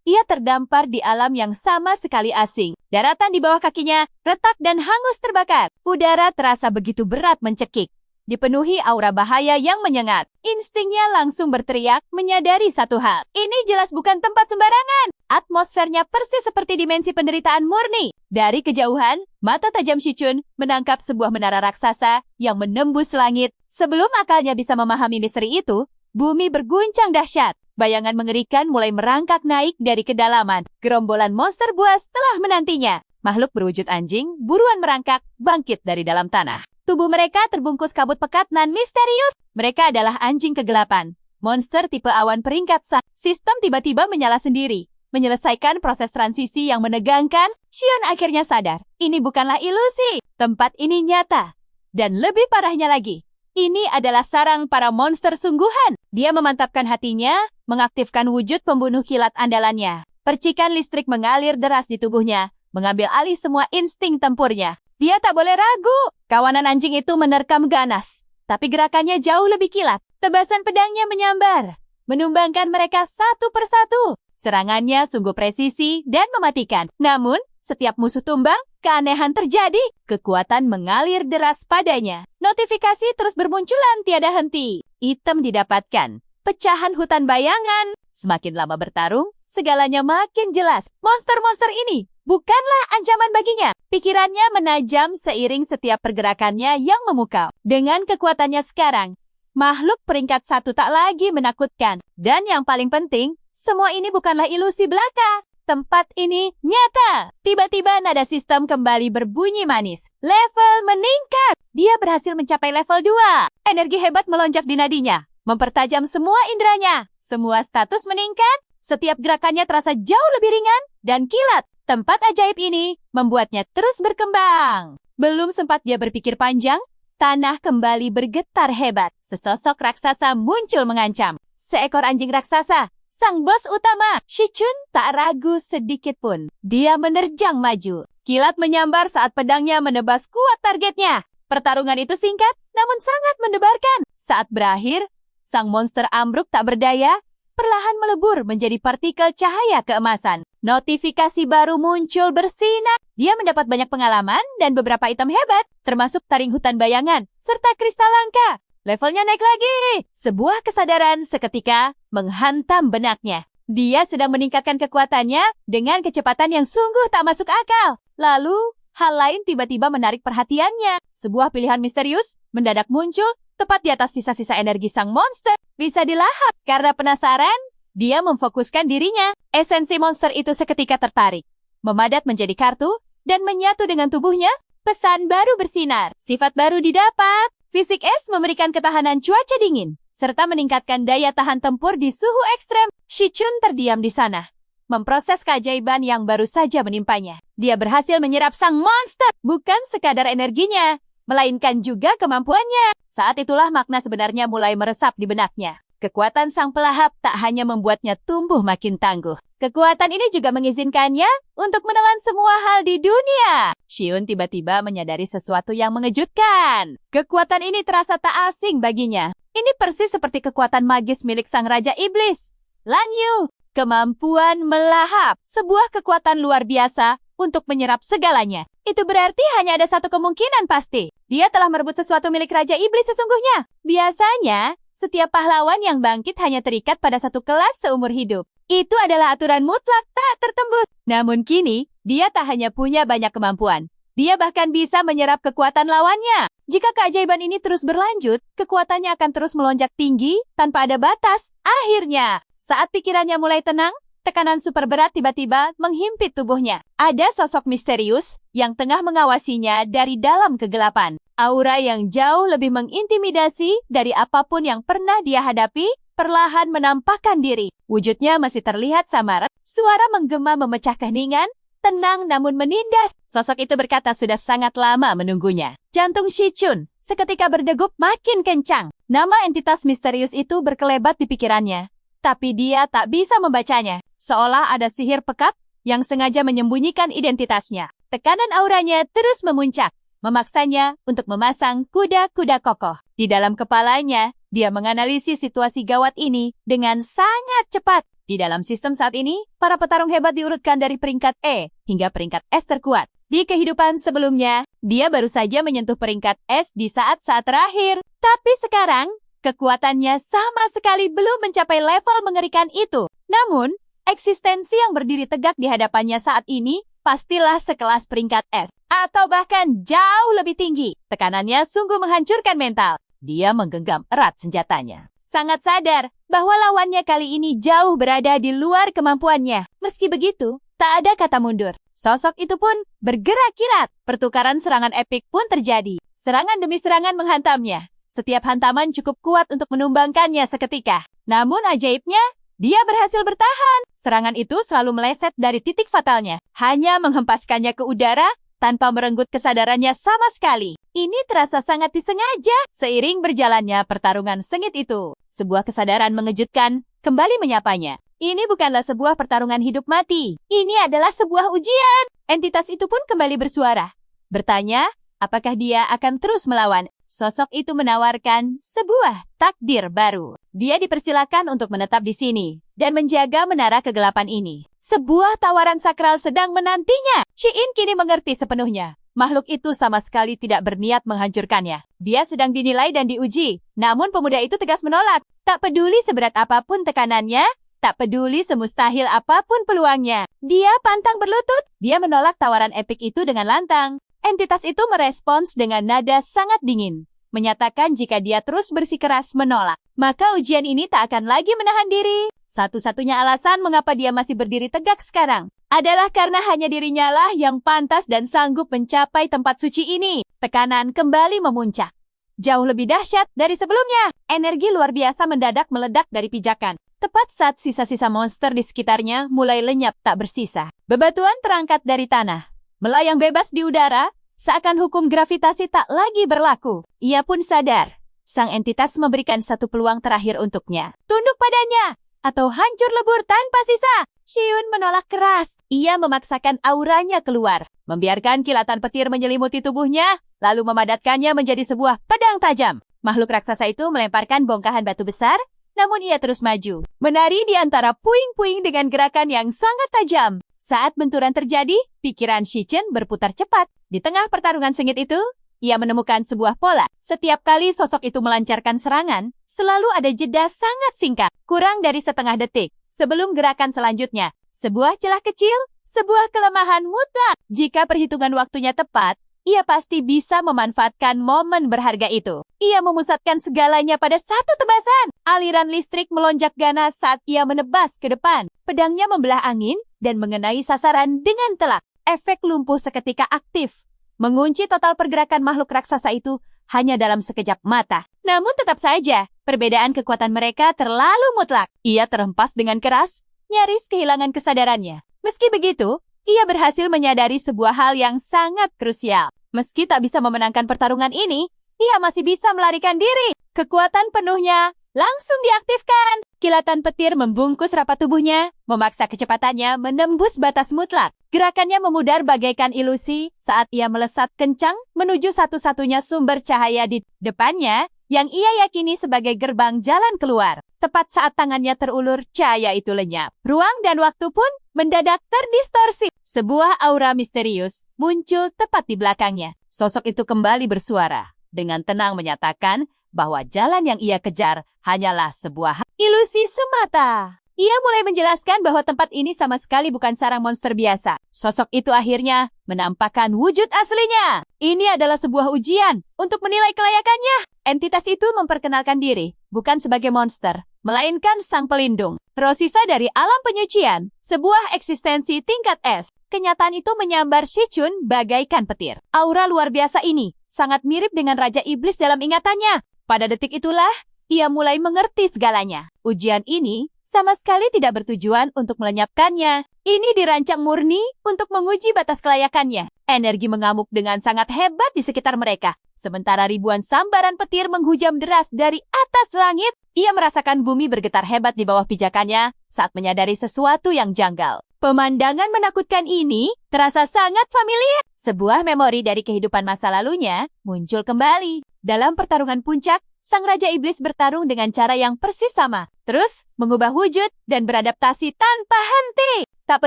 ia terdampar di alam yang sama sekali asing. Daratan di bawah kakinya retak dan hangus terbakar. Udara terasa begitu berat mencekik, dipenuhi aura bahaya yang menyengat. Instingnya langsung berteriak menyadari satu hal. Ini jelas bukan tempat sembarangan. Atmosfernya persis seperti dimensi penderitaan murni. Dari kejauhan, mata tajam Shichun menangkap sebuah menara raksasa yang menembus langit. Sebelum akalnya bisa memahami misteri itu, bumi berguncang dahsyat. Bayangan mengerikan mulai merangkak naik dari kedalaman. Gerombolan monster buas telah menantinya. Makhluk berwujud anjing buruan merangkak bangkit dari dalam tanah. Tubuh mereka terbungkus kabut pekat nan misterius. Mereka adalah anjing kegelapan. Monster tipe awan peringkat sah. Sistem tiba-tiba menyala sendiri. Menyelesaikan proses transisi yang menegangkan, Shion akhirnya sadar. Ini bukanlah ilusi. Tempat ini nyata. Dan lebih parahnya lagi, ini adalah sarang para monster sungguhan. Dia memantapkan hatinya, mengaktifkan wujud pembunuh kilat andalannya. Percikan listrik mengalir deras di tubuhnya, mengambil alih semua insting tempurnya. Dia tak boleh ragu. Kawanan anjing itu menerkam ganas, tapi gerakannya jauh lebih kilat. Tebasan pedangnya menyambar, menumbangkan mereka satu persatu. Serangannya sungguh presisi dan mematikan. Namun, setiap musuh tumbang, keanehan terjadi. Kekuatan mengalir deras padanya. Notifikasi terus bermunculan tiada henti. Item didapatkan. Pecahan hutan bayangan. Semakin lama bertarung, segalanya makin jelas. Monster-monster ini bukanlah ancaman baginya. Pikirannya menajam seiring setiap pergerakannya yang memukau. Dengan kekuatannya sekarang, makhluk peringkat 1 tak lagi menakutkan. Dan yang paling penting, semua ini bukanlah ilusi belaka. Tempat ini nyata. Tiba-tiba nada sistem kembali berbunyi manis. Level meningkat. Dia berhasil mencapai level 2. Energi hebat melonjak di nadinya, mempertajam semua inderanya. Semua status meningkat. Setiap gerakannya terasa jauh lebih ringan dan kilat. Tempat ajaib ini membuatnya terus berkembang. Belum sempat dia berpikir panjang, tanah kembali bergetar hebat. Sesosok raksasa muncul mengancam. Seekor anjing raksasa, sang bos utama, Shichun, tak ragu sedikit pun. Dia menerjang maju. Kilat menyambar saat pedangnya menebas kuat targetnya. Pertarungan itu singkat, namun sangat mendebarkan. Saat berakhir, sang monster ambruk tak berdaya, perlahan melebur menjadi partikel cahaya keemasan. Notifikasi baru muncul bersinar. Dia mendapat banyak pengalaman dan beberapa item hebat, termasuk taring hutan bayangan, serta kristal langka. Levelnya naik lagi. Sebuah kesadaran seketika menghantam benaknya. Dia sedang meningkatkan kekuatannya dengan kecepatan yang sungguh tak masuk akal. Lalu, hal lain tiba-tiba menarik perhatiannya. Sebuah pilihan misterius mendadak muncul tepat di atas sisa-sisa energi sang monster. Bisa dilahap. Karena penasaran, dia memfokuskan dirinya. Esensi monster itu seketika tertarik, memadat menjadi kartu, dan menyatu dengan tubuhnya. Pesan baru bersinar. Sifat baru didapat. Fisik es memberikan ketahanan cuaca dingin, serta meningkatkan daya tahan tempur di suhu ekstrem. Shichun terdiam di sana, memproses keajaiban yang baru saja menimpanya. Dia berhasil menyerap sang monster, bukan sekadar energinya, melainkan juga kemampuannya. Saat itulah makna sebenarnya mulai meresap di benaknya. Kekuatan sang pelahap tak hanya membuatnya tumbuh makin tangguh. Kekuatan ini juga mengizinkannya untuk menelan semua hal di dunia. Shiun tiba-tiba menyadari sesuatu yang mengejutkan. Kekuatan ini terasa tak asing baginya. Ini persis seperti kekuatan magis milik sang Raja Iblis, Lan Yu. Kemampuan melahap, sebuah kekuatan luar biasa untuk menyerap segalanya. Itu berarti hanya ada satu kemungkinan pasti. Dia telah merebut sesuatu milik Raja Iblis sesungguhnya. Biasanya, setiap pahlawan yang bangkit hanya terikat pada satu kelas seumur hidup. Itu adalah aturan mutlak tak tertembus. Namun kini, dia tak hanya punya banyak kemampuan. Dia bahkan bisa menyerap kekuatan lawannya. Jika keajaiban ini terus berlanjut, kekuatannya akan terus melonjak tinggi tanpa ada batas. Akhirnya, saat pikirannya mulai tenang, tekanan super berat tiba-tiba menghimpit tubuhnya. Ada sosok misterius yang tengah mengawasinya dari dalam kegelapan. Aura yang jauh lebih mengintimidasi dari apapun yang pernah dia hadapi perlahan menampakkan diri. Wujudnya masih terlihat samar. Suara menggema memecah keheningan, tenang namun menindas. Sosok itu berkata sudah sangat lama menunggunya. Jantung Shichun seketika berdegup makin kencang. Nama entitas misterius itu berkelebat di pikirannya. Tapi dia tak bisa membacanya. Seolah ada sihir pekat yang sengaja menyembunyikan identitasnya. Tekanan auranya terus memuncak, memaksanya untuk memasang kuda-kuda kokoh. Di dalam kepalanya, dia menganalisis situasi gawat ini dengan sangat cepat. Di dalam sistem saat ini, para petarung hebat diurutkan dari peringkat E hingga peringkat S terkuat. Di kehidupan sebelumnya, dia baru saja menyentuh peringkat S di saat-saat terakhir. Tapi sekarang, kekuatannya sama sekali belum mencapai level mengerikan itu. Namun, eksistensi yang berdiri tegak di hadapannya saat ini pastilah sekelas peringkat S, atau bahkan jauh lebih tinggi. Tekanannya sungguh menghancurkan mental. Dia menggenggam erat senjatanya. Sangat sadar bahwa lawannya kali ini jauh berada di luar kemampuannya. Meski begitu, tak ada kata mundur. Sosok itu pun bergerak kilat. Pertukaran serangan epik pun terjadi. Serangan demi serangan menghantamnya. Setiap hantaman cukup kuat untuk menumbangkannya seketika. Namun ajaibnya, dia berhasil bertahan. Serangan itu selalu meleset dari titik fatalnya. Hanya menghempaskannya ke udara tanpa merenggut kesadarannya sama sekali. Ini terasa sangat disengaja. Seiring berjalannya pertarungan sengit itu, sebuah kesadaran mengejutkan kembali menyapanya. Ini bukanlah sebuah pertarungan hidup mati. Ini adalah sebuah ujian. Entitas itu pun kembali bersuara. Bertanya, apakah dia akan terus melawan? Sosok itu menawarkan sebuah takdir baru. Dia dipersilakan untuk menetap di sini dan menjaga menara kegelapan ini. Sebuah tawaran sakral sedang menantinya. Shiin kini mengerti sepenuhnya. Makhluk itu sama sekali tidak berniat menghancurkannya. Dia sedang dinilai dan diuji. Namun pemuda itu tegas menolak. Tak peduli seberat apapun tekanannya, tak peduli semustahil apapun peluangnya. Dia pantang berlutut. Dia menolak tawaran epik itu dengan lantang. Entitas itu merespons dengan nada sangat dingin, menyatakan jika dia terus bersikeras menolak, maka ujian ini tak akan lagi menahan diri. Satu-satunya alasan mengapa dia masih berdiri tegak sekarang adalah karena hanya dirinya lah yang pantas dan sanggup mencapai tempat suci ini. Tekanan kembali memuncak. Jauh lebih dahsyat dari sebelumnya. Energi luar biasa mendadak meledak dari pijakan. tepat saat sisa-sisa monster di sekitarnya mulai lenyap tak bersisa. Bebatuan terangkat dari tanah, melayang bebas di udara, seakan hukum gravitasi tak lagi berlaku. Ia pun sadar, sang entitas memberikan satu peluang terakhir untuknya. Tunduk padanya, atau hancur lebur tanpa sisa. Shiyun menolak keras. Ia memaksakan auranya keluar, membiarkan kilatan petir menyelimuti tubuhnya, lalu memadatkannya menjadi sebuah pedang tajam. Makhluk raksasa itu melemparkan bongkahan batu besar, namun ia terus maju, menari di antara puing-puing dengan gerakan yang sangat tajam. Saat benturan terjadi, pikiran Shichen berputar cepat. Di tengah pertarungan sengit itu, ia menemukan sebuah pola. Setiap kali sosok itu melancarkan serangan, selalu ada jeda sangat singkat, kurang dari setengah detik, sebelum gerakan selanjutnya. Sebuah celah kecil, sebuah kelemahan mutlak. Jika perhitungan waktunya tepat, ia pasti bisa memanfaatkan momen berharga itu. Ia memusatkan segalanya pada satu tebasan. Aliran listrik melonjak ganas saat ia menebas ke depan. Pedangnya membelah angin dan mengenai sasaran dengan telak. Efek lumpuh seketika aktif, mengunci total pergerakan makhluk raksasa itu hanya dalam sekejap mata. Namun tetap saja, perbedaan kekuatan mereka terlalu mutlak. Ia terhempas dengan keras, nyaris kehilangan kesadarannya. Meski begitu, ia berhasil menyadari sebuah hal yang sangat krusial. Meski tak bisa memenangkan pertarungan ini, ia masih bisa melarikan diri. Kekuatan penuhnya langsung diaktifkan. Kilatan petir membungkus rapat tubuhnya, memaksa kecepatannya menembus batas mutlak. Gerakannya memudar bagaikan ilusi saat ia melesat kencang menuju satu-satunya sumber cahaya di depannya yang ia yakini sebagai gerbang jalan keluar. Tepat saat tangannya terulur, cahaya itu lenyap. Ruang dan waktu pun mendadak terdistorsi. Sebuah aura misterius muncul tepat di belakangnya. Sosok itu kembali bersuara, dengan tenang menyatakan bahwa jalan yang ia kejar hanyalah sebuah ilusi semata. Ia mulai menjelaskan bahwa tempat ini sama sekali bukan sarang monster biasa. Sosok itu akhirnya menampakkan wujud aslinya. Ini adalah sebuah ujian untuk menilai kelayakannya. Entitas itu memperkenalkan diri bukan sebagai monster, melainkan sang pelindung, tersisa dari alam penyucian, sebuah eksistensi tingkat es. Kenyataan itu menyambar Shichun bagaikan petir. Aura luar biasa ini sangat mirip dengan Raja Iblis dalam ingatannya. Pada detik itulah, ia mulai mengerti segalanya. Ujian ini sama sekali tidak bertujuan untuk melenyapkannya. Ini dirancang murni untuk menguji batas kelayakannya. Energi mengamuk dengan sangat hebat di sekitar mereka. Sementara ribuan sambaran petir menghujam deras dari atas langit, ia merasakan bumi bergetar hebat di bawah pijakannya saat menyadari sesuatu yang janggal. Pemandangan menakutkan ini terasa sangat familiar. Sebuah memori dari kehidupan masa lalunya muncul kembali. Dalam pertarungan puncak, sang Raja Iblis bertarung dengan cara yang persis sama. Terus, mengubah wujud dan beradaptasi tanpa henti. Tak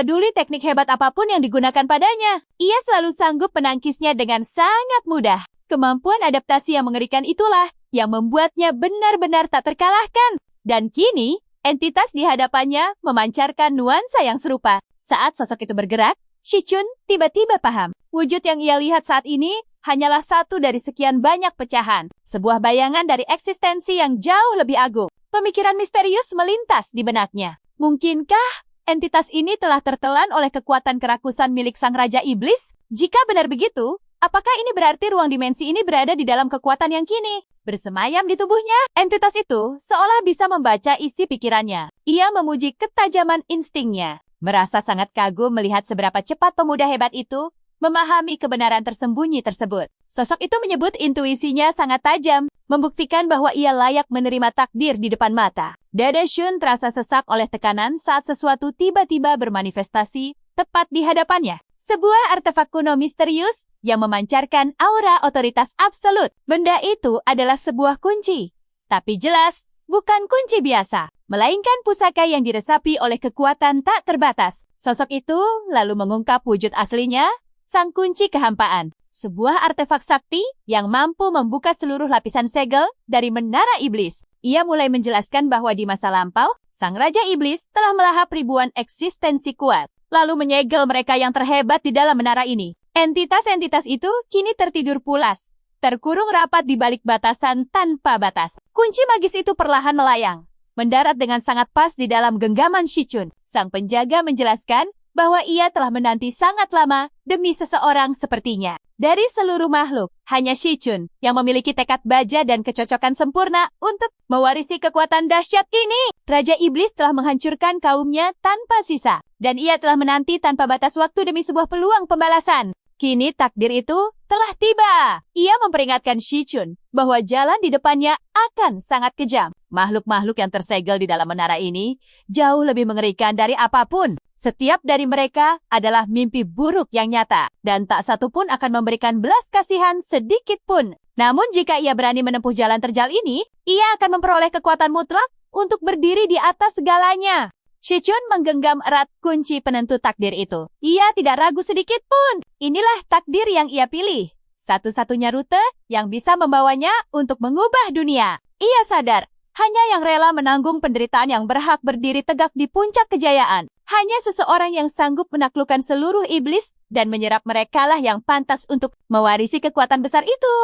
peduli teknik hebat apapun yang digunakan padanya, ia selalu sanggup menangkisnya dengan sangat mudah. Kemampuan adaptasi yang mengerikan itulah yang membuatnya benar-benar tak terkalahkan. Dan kini, entitas di hadapannya memancarkan nuansa yang serupa. Saat sosok itu bergerak, Shichun tiba-tiba paham. Wujud yang ia lihat saat ini hanyalah satu dari sekian banyak pecahan. Sebuah bayangan dari eksistensi yang jauh lebih agung. Pemikiran misterius melintas di benaknya. Mungkinkah entitas ini telah tertelan oleh kekuatan kerakusan milik sang Raja Iblis? Jika benar begitu, apakah ini berarti ruang dimensi ini berada di dalam kekuatan yang kini bersemayam di tubuhnya? Entitas itu seolah bisa membaca isi pikirannya. Ia memuji ketajaman instingnya. Merasa sangat kagum melihat seberapa cepat pemuda hebat itu memahami kebenaran tersembunyi tersebut. Sosok itu menyebut intuisinya sangat tajam, membuktikan bahwa ia layak menerima takdir di depan mata. Dada Shun terasa sesak oleh tekanan saat sesuatu tiba-tiba bermanifestasi tepat di hadapannya. Sebuah artefak kuno misterius yang memancarkan aura otoritas absolut. Benda itu adalah sebuah kunci. Tapi jelas, bukan kunci biasa, melainkan pusaka yang diresapi oleh kekuatan tak terbatas. Sosok itu lalu mengungkap wujud aslinya, sang kunci kehampaan. Sebuah artefak sakti yang mampu membuka seluruh lapisan segel dari menara iblis. Ia mulai menjelaskan bahwa di masa lampau, sang Raja Iblis telah melahap ribuan eksistensi kuat, lalu menyegel mereka yang terhebat di dalam menara ini. Entitas-entitas itu kini tertidur pulas, terkurung rapat di balik batasan tanpa batas. Kunci magis itu perlahan melayang, mendarat dengan sangat pas di dalam genggaman Shichun. Sang penjaga menjelaskan bahwa ia telah menanti sangat lama demi seseorang sepertinya. Dari seluruh makhluk, hanya Shichun yang memiliki tekad baja dan kecocokan sempurna untuk mewarisi kekuatan dahsyat ini. Raja Iblis telah menghancurkan kaumnya tanpa sisa, dan ia telah menanti tanpa batas waktu demi sebuah peluang pembalasan. Kini takdir itu telah tiba. Ia memperingatkan Shichun bahwa jalan di depannya akan sangat kejam. Makhluk-makhluk yang tersegel di dalam menara ini jauh lebih mengerikan dari apapun. Setiap dari mereka adalah mimpi buruk yang nyata, dan tak satu pun akan memberikan belas kasihan sedikit pun. Namun jika ia berani menempuh jalan terjal ini, ia akan memperoleh kekuatan mutlak untuk berdiri di atas segalanya. Shichun menggenggam erat kunci penentu takdir itu. Ia tidak ragu sedikit pun. Inilah takdir yang ia pilih. Satu-satunya rute yang bisa membawanya untuk mengubah dunia. Ia sadar, hanya yang rela menanggung penderitaan yang berhak berdiri tegak di puncak kejayaan. Hanya seseorang yang sanggup menaklukkan seluruh iblis dan menyerap merekalah yang pantas untuk mewarisi kekuatan besar itu.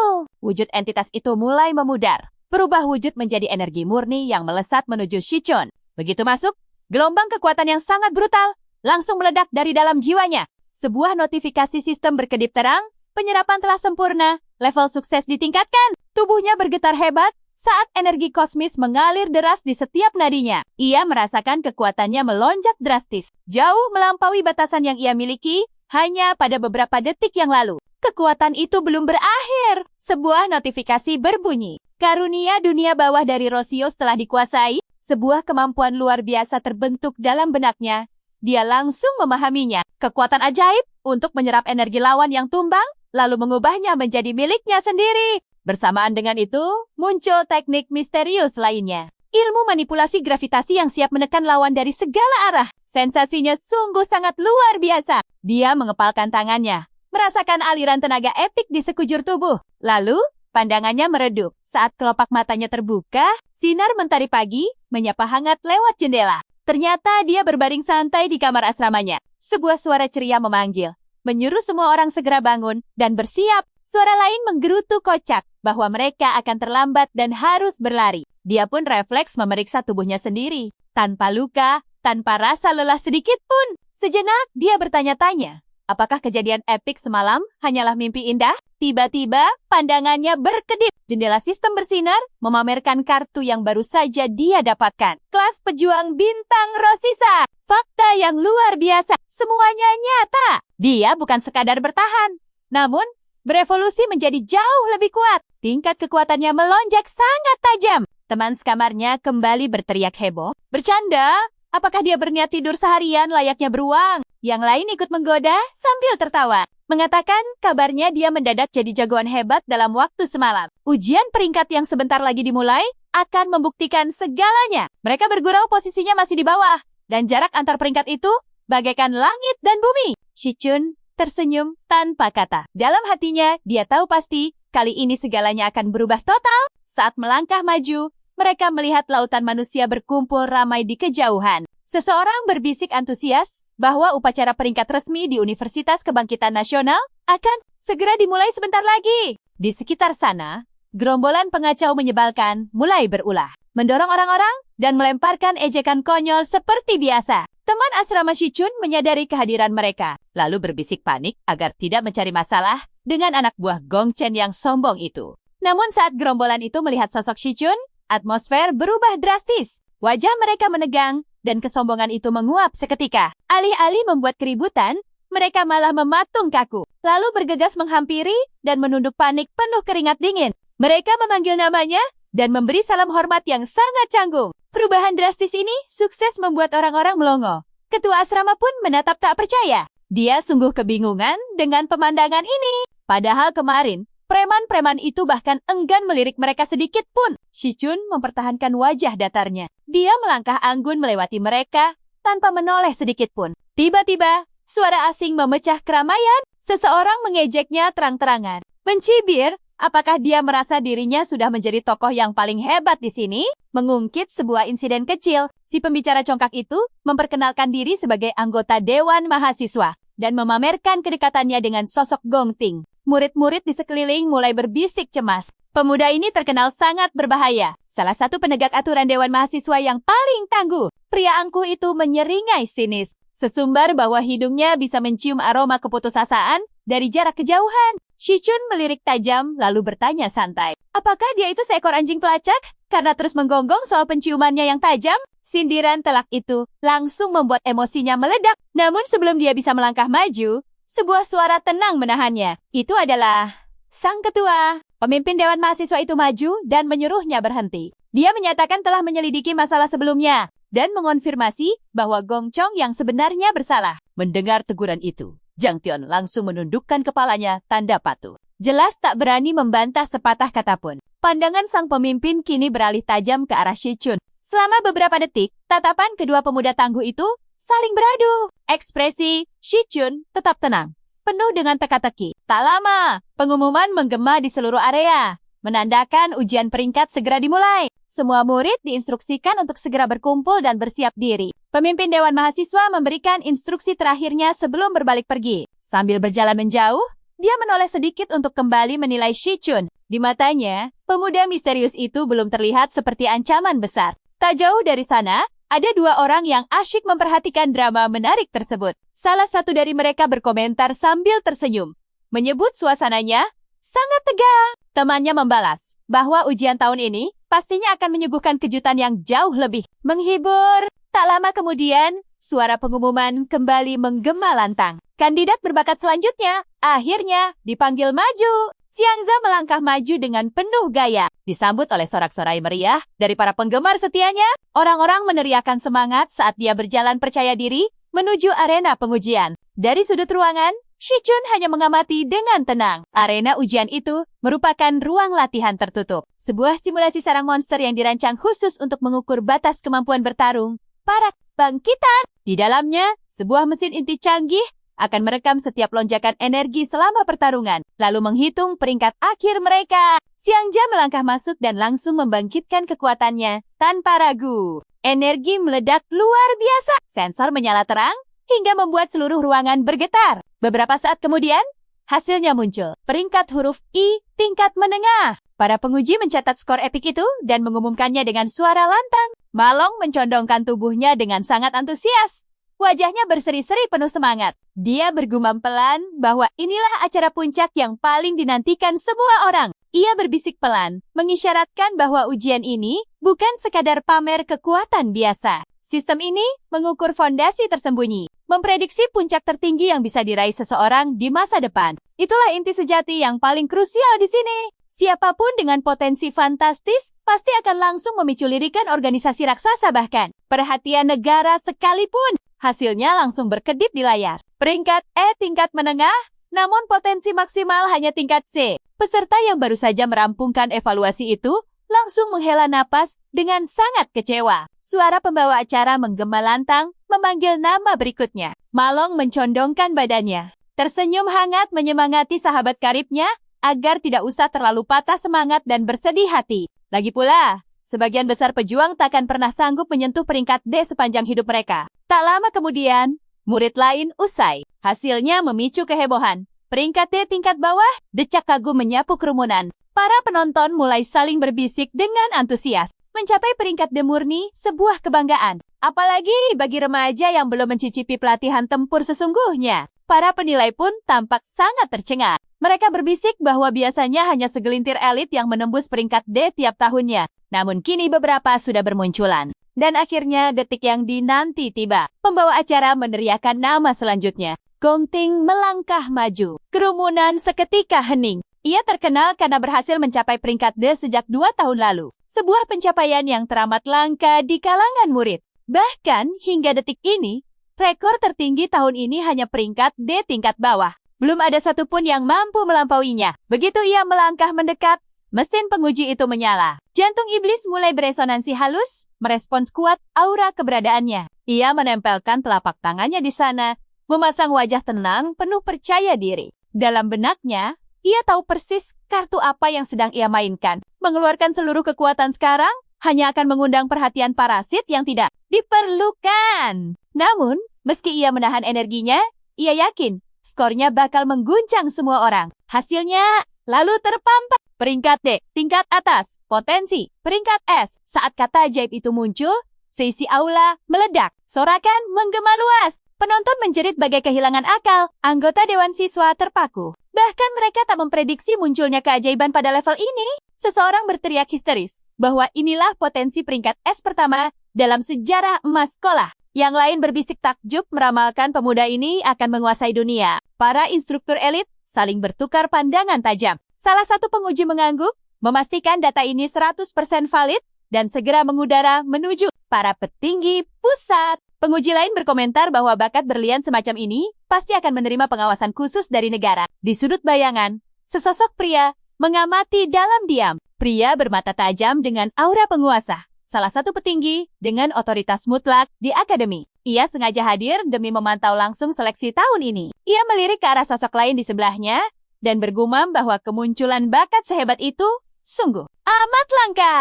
Wujud entitas itu mulai memudar. Berubah wujud menjadi energi murni yang melesat menuju Shichun. Begitu masuk, gelombang kekuatan yang sangat brutal langsung meledak dari dalam jiwanya. Sebuah notifikasi sistem berkedip terang, penyerapan telah sempurna, level sukses ditingkatkan. Tubuhnya bergetar hebat saat energi kosmis mengalir deras di setiap nadinya. Ia merasakan kekuatannya melonjak drastis, jauh melampaui batasan yang ia miliki hanya pada beberapa detik yang lalu. Kekuatan itu belum berakhir. Sebuah notifikasi berbunyi. Karunia dunia bawah dari Rosios telah dikuasai. Sebuah kemampuan luar biasa terbentuk dalam benaknya. Dia langsung memahaminya. Kekuatan ajaib untuk menyerap energi lawan yang tumbang, lalu mengubahnya menjadi miliknya sendiri. Bersamaan dengan itu, muncul teknik misterius lainnya. Ilmu manipulasi gravitasi yang siap menekan lawan dari segala arah. Sensasinya sungguh sangat luar biasa. Dia mengepalkan tangannya, merasakan aliran tenaga epik di sekujur tubuh. Lalu, pandangannya meredup. Saat kelopak matanya terbuka, sinar mentari pagi menyapa hangat lewat jendela. Ternyata dia berbaring santai di kamar asramanya. Sebuah suara ceria memanggil, menyuruh semua orang segera bangun dan bersiap. Suara lain menggerutu kocak bahwa mereka akan terlambat dan harus berlari. Dia pun refleks memeriksa tubuhnya sendiri. Tanpa luka, tanpa rasa lelah sedikit pun. Sejenak dia bertanya-tanya, apakah kejadian epik semalam hanyalah mimpi indah? Tiba-tiba pandangannya berkedip. Jendela sistem bersinar memamerkan kartu yang baru saja dia dapatkan. Kelas pejuang bintang Rosisa. Fakta yang luar biasa. Semuanya nyata. Dia bukan sekadar bertahan, namun berevolusi menjadi jauh lebih kuat. Tingkat kekuatannya melonjak sangat tajam. Teman sekamarnya kembali berteriak heboh. Bercanda? Apakah dia berniat tidur seharian layaknya beruang? Yang lain ikut menggoda sambil tertawa. Mengatakan kabarnya dia mendadak jadi jagoan hebat dalam waktu semalam. Ujian peringkat yang sebentar lagi dimulai akan membuktikan segalanya. Mereka bergurau posisinya masih di bawah. Dan jarak antar peringkat itu bagaikan langit dan bumi. Shichun tersenyum tanpa kata. Dalam hatinya, dia tahu pasti kali ini segalanya akan berubah total. Saat melangkah maju, mereka melihat lautan manusia berkumpul ramai di kejauhan. Seseorang berbisik antusias bahwa upacara peringkat resmi di Universitas Kebangkitan Nasional akan segera dimulai sebentar lagi. Di sekitar sana, gerombolan pengacau menyebalkan mulai berulah, mendorong orang-orang dan melemparkan ejekan konyol seperti biasa. Teman asrama Shichun menyadari kehadiran mereka, lalu berbisik panik agar tidak mencari masalah dengan anak buah Gong Chen yang sombong itu. Namun saat gerombolan itu melihat sosok Shichun, atmosfer berubah drastis. Wajah mereka menegang dan kesombongan itu menguap seketika. Alih-alih membuat keributan, mereka malah mematung kaku, lalu bergegas menghampiri dan menunduk panik penuh keringat dingin. Mereka memanggil namanya dan memberi salam hormat yang sangat canggung. Perubahan drastis ini sukses membuat orang-orang melongo. Ketua asrama pun menatap tak percaya. Dia sungguh kebingungan dengan pemandangan ini. Padahal kemarin, preman-preman itu bahkan enggan melirik mereka sedikit pun. Shichun mempertahankan wajah datarnya. Dia melangkah anggun melewati mereka tanpa menoleh sedikit pun. Tiba-tiba, suara asing memecah keramaian. Seseorang mengejeknya terang-terangan. Mencibir, apakah dia merasa dirinya sudah menjadi tokoh yang paling hebat di sini? Mengungkit sebuah insiden kecil, si pembicara congkak itu memperkenalkan diri sebagai anggota Dewan Mahasiswa dan memamerkan kedekatannya dengan sosok Gong Ting. Murid-murid di sekeliling mulai berbisik cemas. Pemuda ini terkenal sangat berbahaya. Salah satu penegak aturan Dewan Mahasiswa yang paling tangguh. Pria angkuh itu menyeringai sinis. Sesumbar bahwa hidungnya bisa mencium aroma keputusasaan dari jarak kejauhan. Shichun melirik tajam lalu bertanya santai. Apakah dia itu seekor anjing pelacak? Karena terus menggonggong soal penciumannya yang tajam? Sindiran telak itu langsung membuat emosinya meledak. Namun sebelum dia bisa melangkah maju, sebuah suara tenang menahannya. Itu adalah sang ketua. Pemimpin Dewan Mahasiswa itu maju dan menyuruhnya berhenti. Dia menyatakan telah menyelidiki masalah sebelumnya dan mengonfirmasi bahwa Gong Chong yang sebenarnya bersalah. Mendengar teguran itu, Jang Tian langsung menundukkan kepalanya tanda patuh. Jelas tak berani membantah sepatah kata pun. Pandangan sang pemimpin kini beralih tajam ke arah Shichun. Selama beberapa detik, tatapan kedua pemuda tangguh itu saling beradu. Ekspresi Shichun tetap tenang, penuh dengan teka-teki. Tak lama, pengumuman menggema di seluruh area, menandakan ujian peringkat segera dimulai. Semua murid diinstruksikan untuk segera berkumpul dan bersiap diri. Pemimpin Dewan Mahasiswa memberikan instruksi terakhirnya sebelum berbalik pergi. Sambil berjalan menjauh, dia menoleh sedikit untuk kembali menilai Shichun. Di matanya, pemuda misterius itu belum terlihat seperti ancaman besar. Tak jauh dari sana, ada dua orang yang asyik memperhatikan drama menarik tersebut. Salah satu dari mereka berkomentar sambil tersenyum, menyebut suasananya sangat tegang. Temannya membalas bahwa ujian tahun ini pastinya akan menyuguhkan kejutan yang jauh lebih menghibur. Tak lama kemudian, suara pengumuman kembali menggema lantang. Kandidat berbakat selanjutnya akhirnya dipanggil maju. Xiangza melangkah maju dengan penuh gaya, disambut oleh sorak-sorai meriah dari para penggemar setianya. Orang-orang meneriakkan semangat saat dia berjalan percaya diri menuju arena pengujian. Dari sudut ruangan, Shichun hanya mengamati dengan tenang. Arena ujian itu merupakan ruang latihan tertutup. Sebuah simulasi sarang monster yang dirancang khusus untuk mengukur batas kemampuan bertarung para bangkitan. Di dalamnya, sebuah mesin inti canggih akan merekam setiap lonjakan energi selama pertarungan, lalu menghitung peringkat akhir mereka. Xiangza melangkah masuk dan langsung membangkitkan kekuatannya tanpa ragu. Energi meledak luar biasa. Sensor menyala terang hingga membuat seluruh ruangan bergetar. Beberapa saat kemudian, hasilnya muncul. Peringkat huruf I tingkat menengah. Para penguji mencatat skor epik itu dan mengumumkannya dengan suara lantang. Malong mencondongkan tubuhnya dengan sangat antusias. Wajahnya berseri-seri penuh semangat. Dia bergumam pelan bahwa inilah acara puncak yang paling dinantikan semua orang. Ia berbisik pelan, mengisyaratkan bahwa ujian ini bukan sekadar pamer kekuatan biasa. Sistem ini mengukur fondasi tersembunyi, memprediksi puncak tertinggi yang bisa diraih seseorang di masa depan. Itulah inti sejati yang paling krusial di sini. Siapapun dengan potensi fantastis pasti akan langsung memicu lirikan organisasi raksasa bahkan perhatian negara sekalipun. Hasilnya langsung berkedip di layar. Peringkat E tingkat menengah, namun potensi maksimal hanya tingkat C. Peserta yang baru saja merampungkan evaluasi itu langsung menghela napas dengan sangat kecewa. Suara pembawa acara menggema lantang memanggil nama berikutnya. Malong mencondongkan badannya, tersenyum hangat menyemangati sahabat karibnya agar tidak usah terlalu patah semangat dan bersedih hati. Lagi pula, sebagian besar pejuang takkan pernah sanggup menyentuh peringkat D sepanjang hidup mereka. Tak lama kemudian, murid lain usai. Hasilnya memicu kehebohan. Peringkat D tingkat bawah, decak kagum menyapu kerumunan. Para penonton mulai saling berbisik dengan antusias. Mencapai peringkat D murni, sebuah kebanggaan. Apalagi bagi remaja yang belum mencicipi pelatihan tempur sesungguhnya. Para penilai pun tampak sangat tercengang. Mereka berbisik bahwa biasanya hanya segelintir elit yang menembus peringkat D tiap tahunnya. Namun kini beberapa sudah bermunculan. Dan akhirnya detik yang dinanti tiba. Pembawa acara meneriakkan nama selanjutnya. Gong Ting melangkah maju. Kerumunan seketika hening. Ia terkenal karena berhasil mencapai peringkat D sejak 2 tahun lalu. Sebuah pencapaian yang teramat langka di kalangan murid. Bahkan hingga detik ini, rekor tertinggi tahun ini hanya peringkat D tingkat bawah. Belum ada satupun yang mampu melampauinya. Begitu ia melangkah mendekat, mesin penguji itu menyala. Jantung iblis mulai beresonansi halus, merespons kuat aura keberadaannya. Ia menempelkan telapak tangannya di sana, memasang wajah tenang penuh percaya diri. Dalam benaknya, ia tahu persis kartu apa yang sedang ia mainkan. Mengeluarkan seluruh kekuatan sekarang hanya akan mengundang perhatian parasit yang tidak diperlukan. Namun, meski ia menahan energinya, ia yakin skornya bakal mengguncang semua orang. Hasilnya lalu terpampang. Peringkat D, tingkat atas, potensi. Peringkat S, saat kata ajaib itu muncul, seisi aula meledak. Sorakan menggema luas. Penonton menjerit bagai kehilangan akal. Anggota Dewan Siswa terpaku. Bahkan mereka tak memprediksi munculnya keajaiban pada level ini. Seseorang berteriak histeris bahwa inilah potensi peringkat S pertama dalam sejarah emas sekolah. Yang lain berbisik takjub meramalkan pemuda ini akan menguasai dunia. Para instruktur elit saling bertukar pandangan tajam. Salah satu penguji mengangguk, memastikan data ini 100% valid dan segera mengudara menuju para petinggi pusat. Penguji lain berkomentar bahwa bakat berlian semacam ini pasti akan menerima pengawasan khusus dari negara. Di sudut bayangan, sesosok pria mengamati dalam diam. Pria bermata tajam dengan aura penguasa. Salah satu petinggi dengan otoritas mutlak di akademi. Ia sengaja hadir demi memantau langsung seleksi tahun ini. Ia melirik ke arah sosok lain di sebelahnya dan bergumam bahwa kemunculan bakat sehebat itu sungguh amat langka.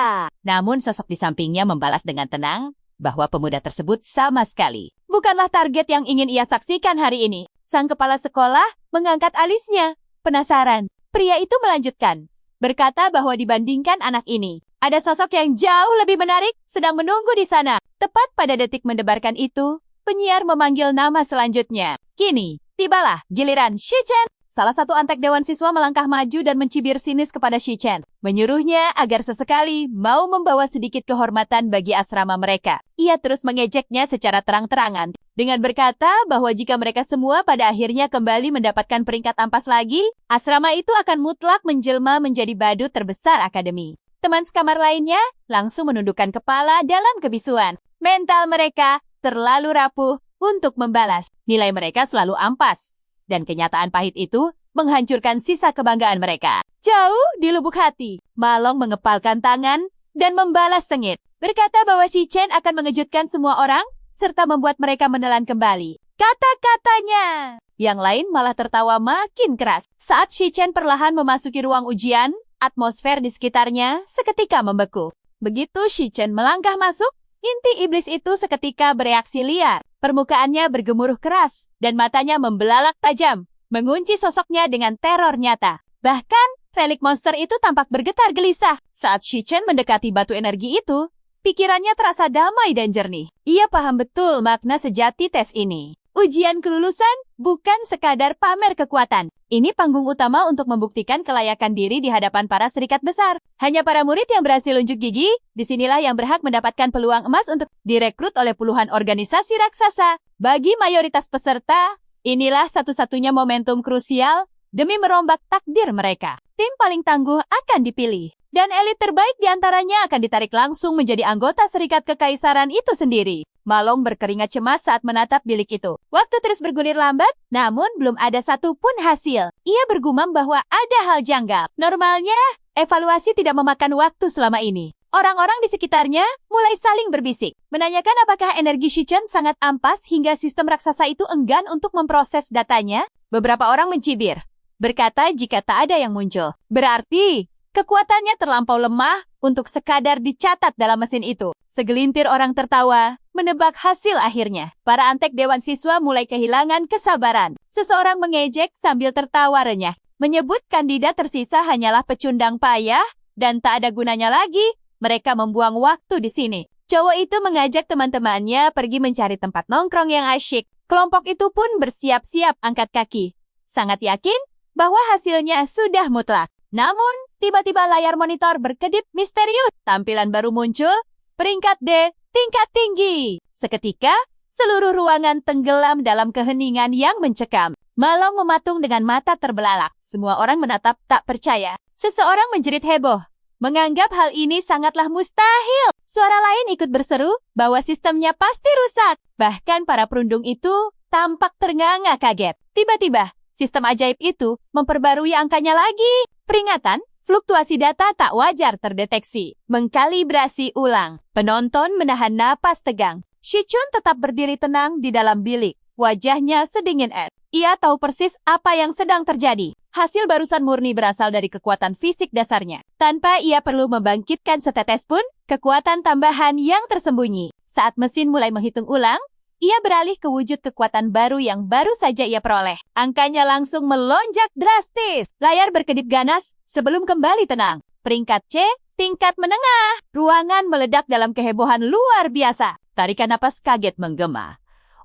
Namun sosok di sampingnya membalas dengan tenang bahwa pemuda tersebut sama sekali bukanlah target yang ingin ia saksikan hari ini. Sang kepala sekolah mengangkat alisnya. Penasaran, pria itu melanjutkan, berkata bahwa dibandingkan anak ini, ada sosok yang jauh lebih menarik sedang menunggu di sana. Tepat pada detik mendebarkan itu, penyiar memanggil nama selanjutnya. Kini, tibalah giliran Shichen. Salah satu antek Dewan Siswa melangkah maju dan mencibir sinis kepada Shichen, menyuruhnya agar sesekali mau membawa sedikit kehormatan bagi asrama mereka. Ia terus mengejeknya secara terang-terangan, dengan berkata bahwa jika mereka semua pada akhirnya kembali mendapatkan peringkat ampas lagi, asrama itu akan mutlak menjelma menjadi badut terbesar akademi. Teman sekamar lainnya langsung menundukkan kepala dalam kebisuan. Mental mereka terlalu rapuh untuk membalas. Nilai mereka selalu ampas. Dan kenyataan pahit itu menghancurkan sisa kebanggaan mereka. Jauh di lubuk hati, Malong mengepalkan tangan dan membalas sengit. Berkata bahwa Shichen akan mengejutkan semua orang, serta membuat mereka menelan kembali kata-katanya. Yang lain malah tertawa makin keras. Saat Shichen perlahan memasuki ruang ujian, atmosfer di sekitarnya seketika membeku. Begitu Shichen melangkah masuk, inti iblis itu seketika bereaksi liar. Permukaannya bergemuruh keras, dan matanya membelalak tajam, mengunci sosoknya dengan teror nyata. Bahkan, relik monster itu tampak bergetar gelisah. Saat Shichen mendekati batu energi itu, pikirannya terasa damai dan jernih. Ia paham betul makna sejati tes ini. Ujian kelulusan bukan sekadar pamer kekuatan. Ini panggung utama untuk membuktikan kelayakan diri di hadapan para serikat besar. Hanya para murid yang berhasil unjuk gigi, disinilah yang berhak mendapatkan peluang emas untuk direkrut oleh puluhan organisasi raksasa. Bagi mayoritas peserta, inilah satu-satunya momentum krusial demi merombak takdir mereka. Tim paling tangguh akan dipilih, dan elit terbaik di antaranya akan ditarik langsung menjadi anggota serikat kekaisaran itu sendiri. Malong berkeringat cemas saat menatap bilik itu. Waktu terus bergulir lambat, namun belum ada satupun hasil. Ia bergumam bahwa ada hal janggal. Normalnya, evaluasi tidak memakan waktu selama ini. Orang-orang di sekitarnya mulai saling berbisik, menanyakan apakah energi Shichen sangat ampas hingga sistem raksasa itu enggan untuk memproses datanya. Beberapa orang mencibir, berkata jika tak ada yang muncul, berarti kekuatannya terlampau lemah untuk sekadar dicatat dalam mesin itu. Segelintir orang tertawa, menebak hasil akhirnya. Para antek Dewan Siswa mulai kehilangan kesabaran. Seseorang mengejek sambil tertawa renyah, menyebut kandidat tersisa hanyalah pecundang payah dan tak ada gunanya lagi. Mereka membuang waktu di sini. Cowok itu mengajak teman-temannya pergi mencari tempat nongkrong yang asyik. Kelompok itu pun bersiap-siap angkat kaki. Sangat yakin bahwa hasilnya sudah mutlak. Namun, tiba-tiba layar monitor berkedip misterius. Tampilan baru muncul, peringkat D, tingkat tinggi. Seketika, seluruh ruangan tenggelam dalam keheningan yang mencekam. Malong mematung dengan mata terbelalak. Semua orang menatap tak percaya. Seseorang menjerit heboh, menganggap hal ini sangatlah mustahil. Suara lain ikut berseru bahwa sistemnya pasti rusak. Bahkan para perundung itu tampak ternganga kaget. Tiba-tiba, sistem ajaib itu memperbarui angkanya lagi. Peringatan, fluktuasi data tak wajar terdeteksi. Mengkalibrasi ulang. Penonton menahan napas tegang. Shichun tetap berdiri tenang di dalam bilik. Wajahnya sedingin es. Ia tahu persis apa yang sedang terjadi. Hasil barusan murni berasal dari kekuatan fisik dasarnya. Tanpa ia perlu membangkitkan setetes pun, kekuatan tambahan yang tersembunyi. Saat mesin mulai menghitung ulang, ia beralih ke wujud kekuatan baru yang baru saja ia peroleh. Angkanya langsung melonjak drastis. Layar berkedip ganas sebelum kembali tenang. Peringkat C, tingkat menengah. Ruangan meledak dalam kehebohan luar biasa. Tarikan napas kaget menggema.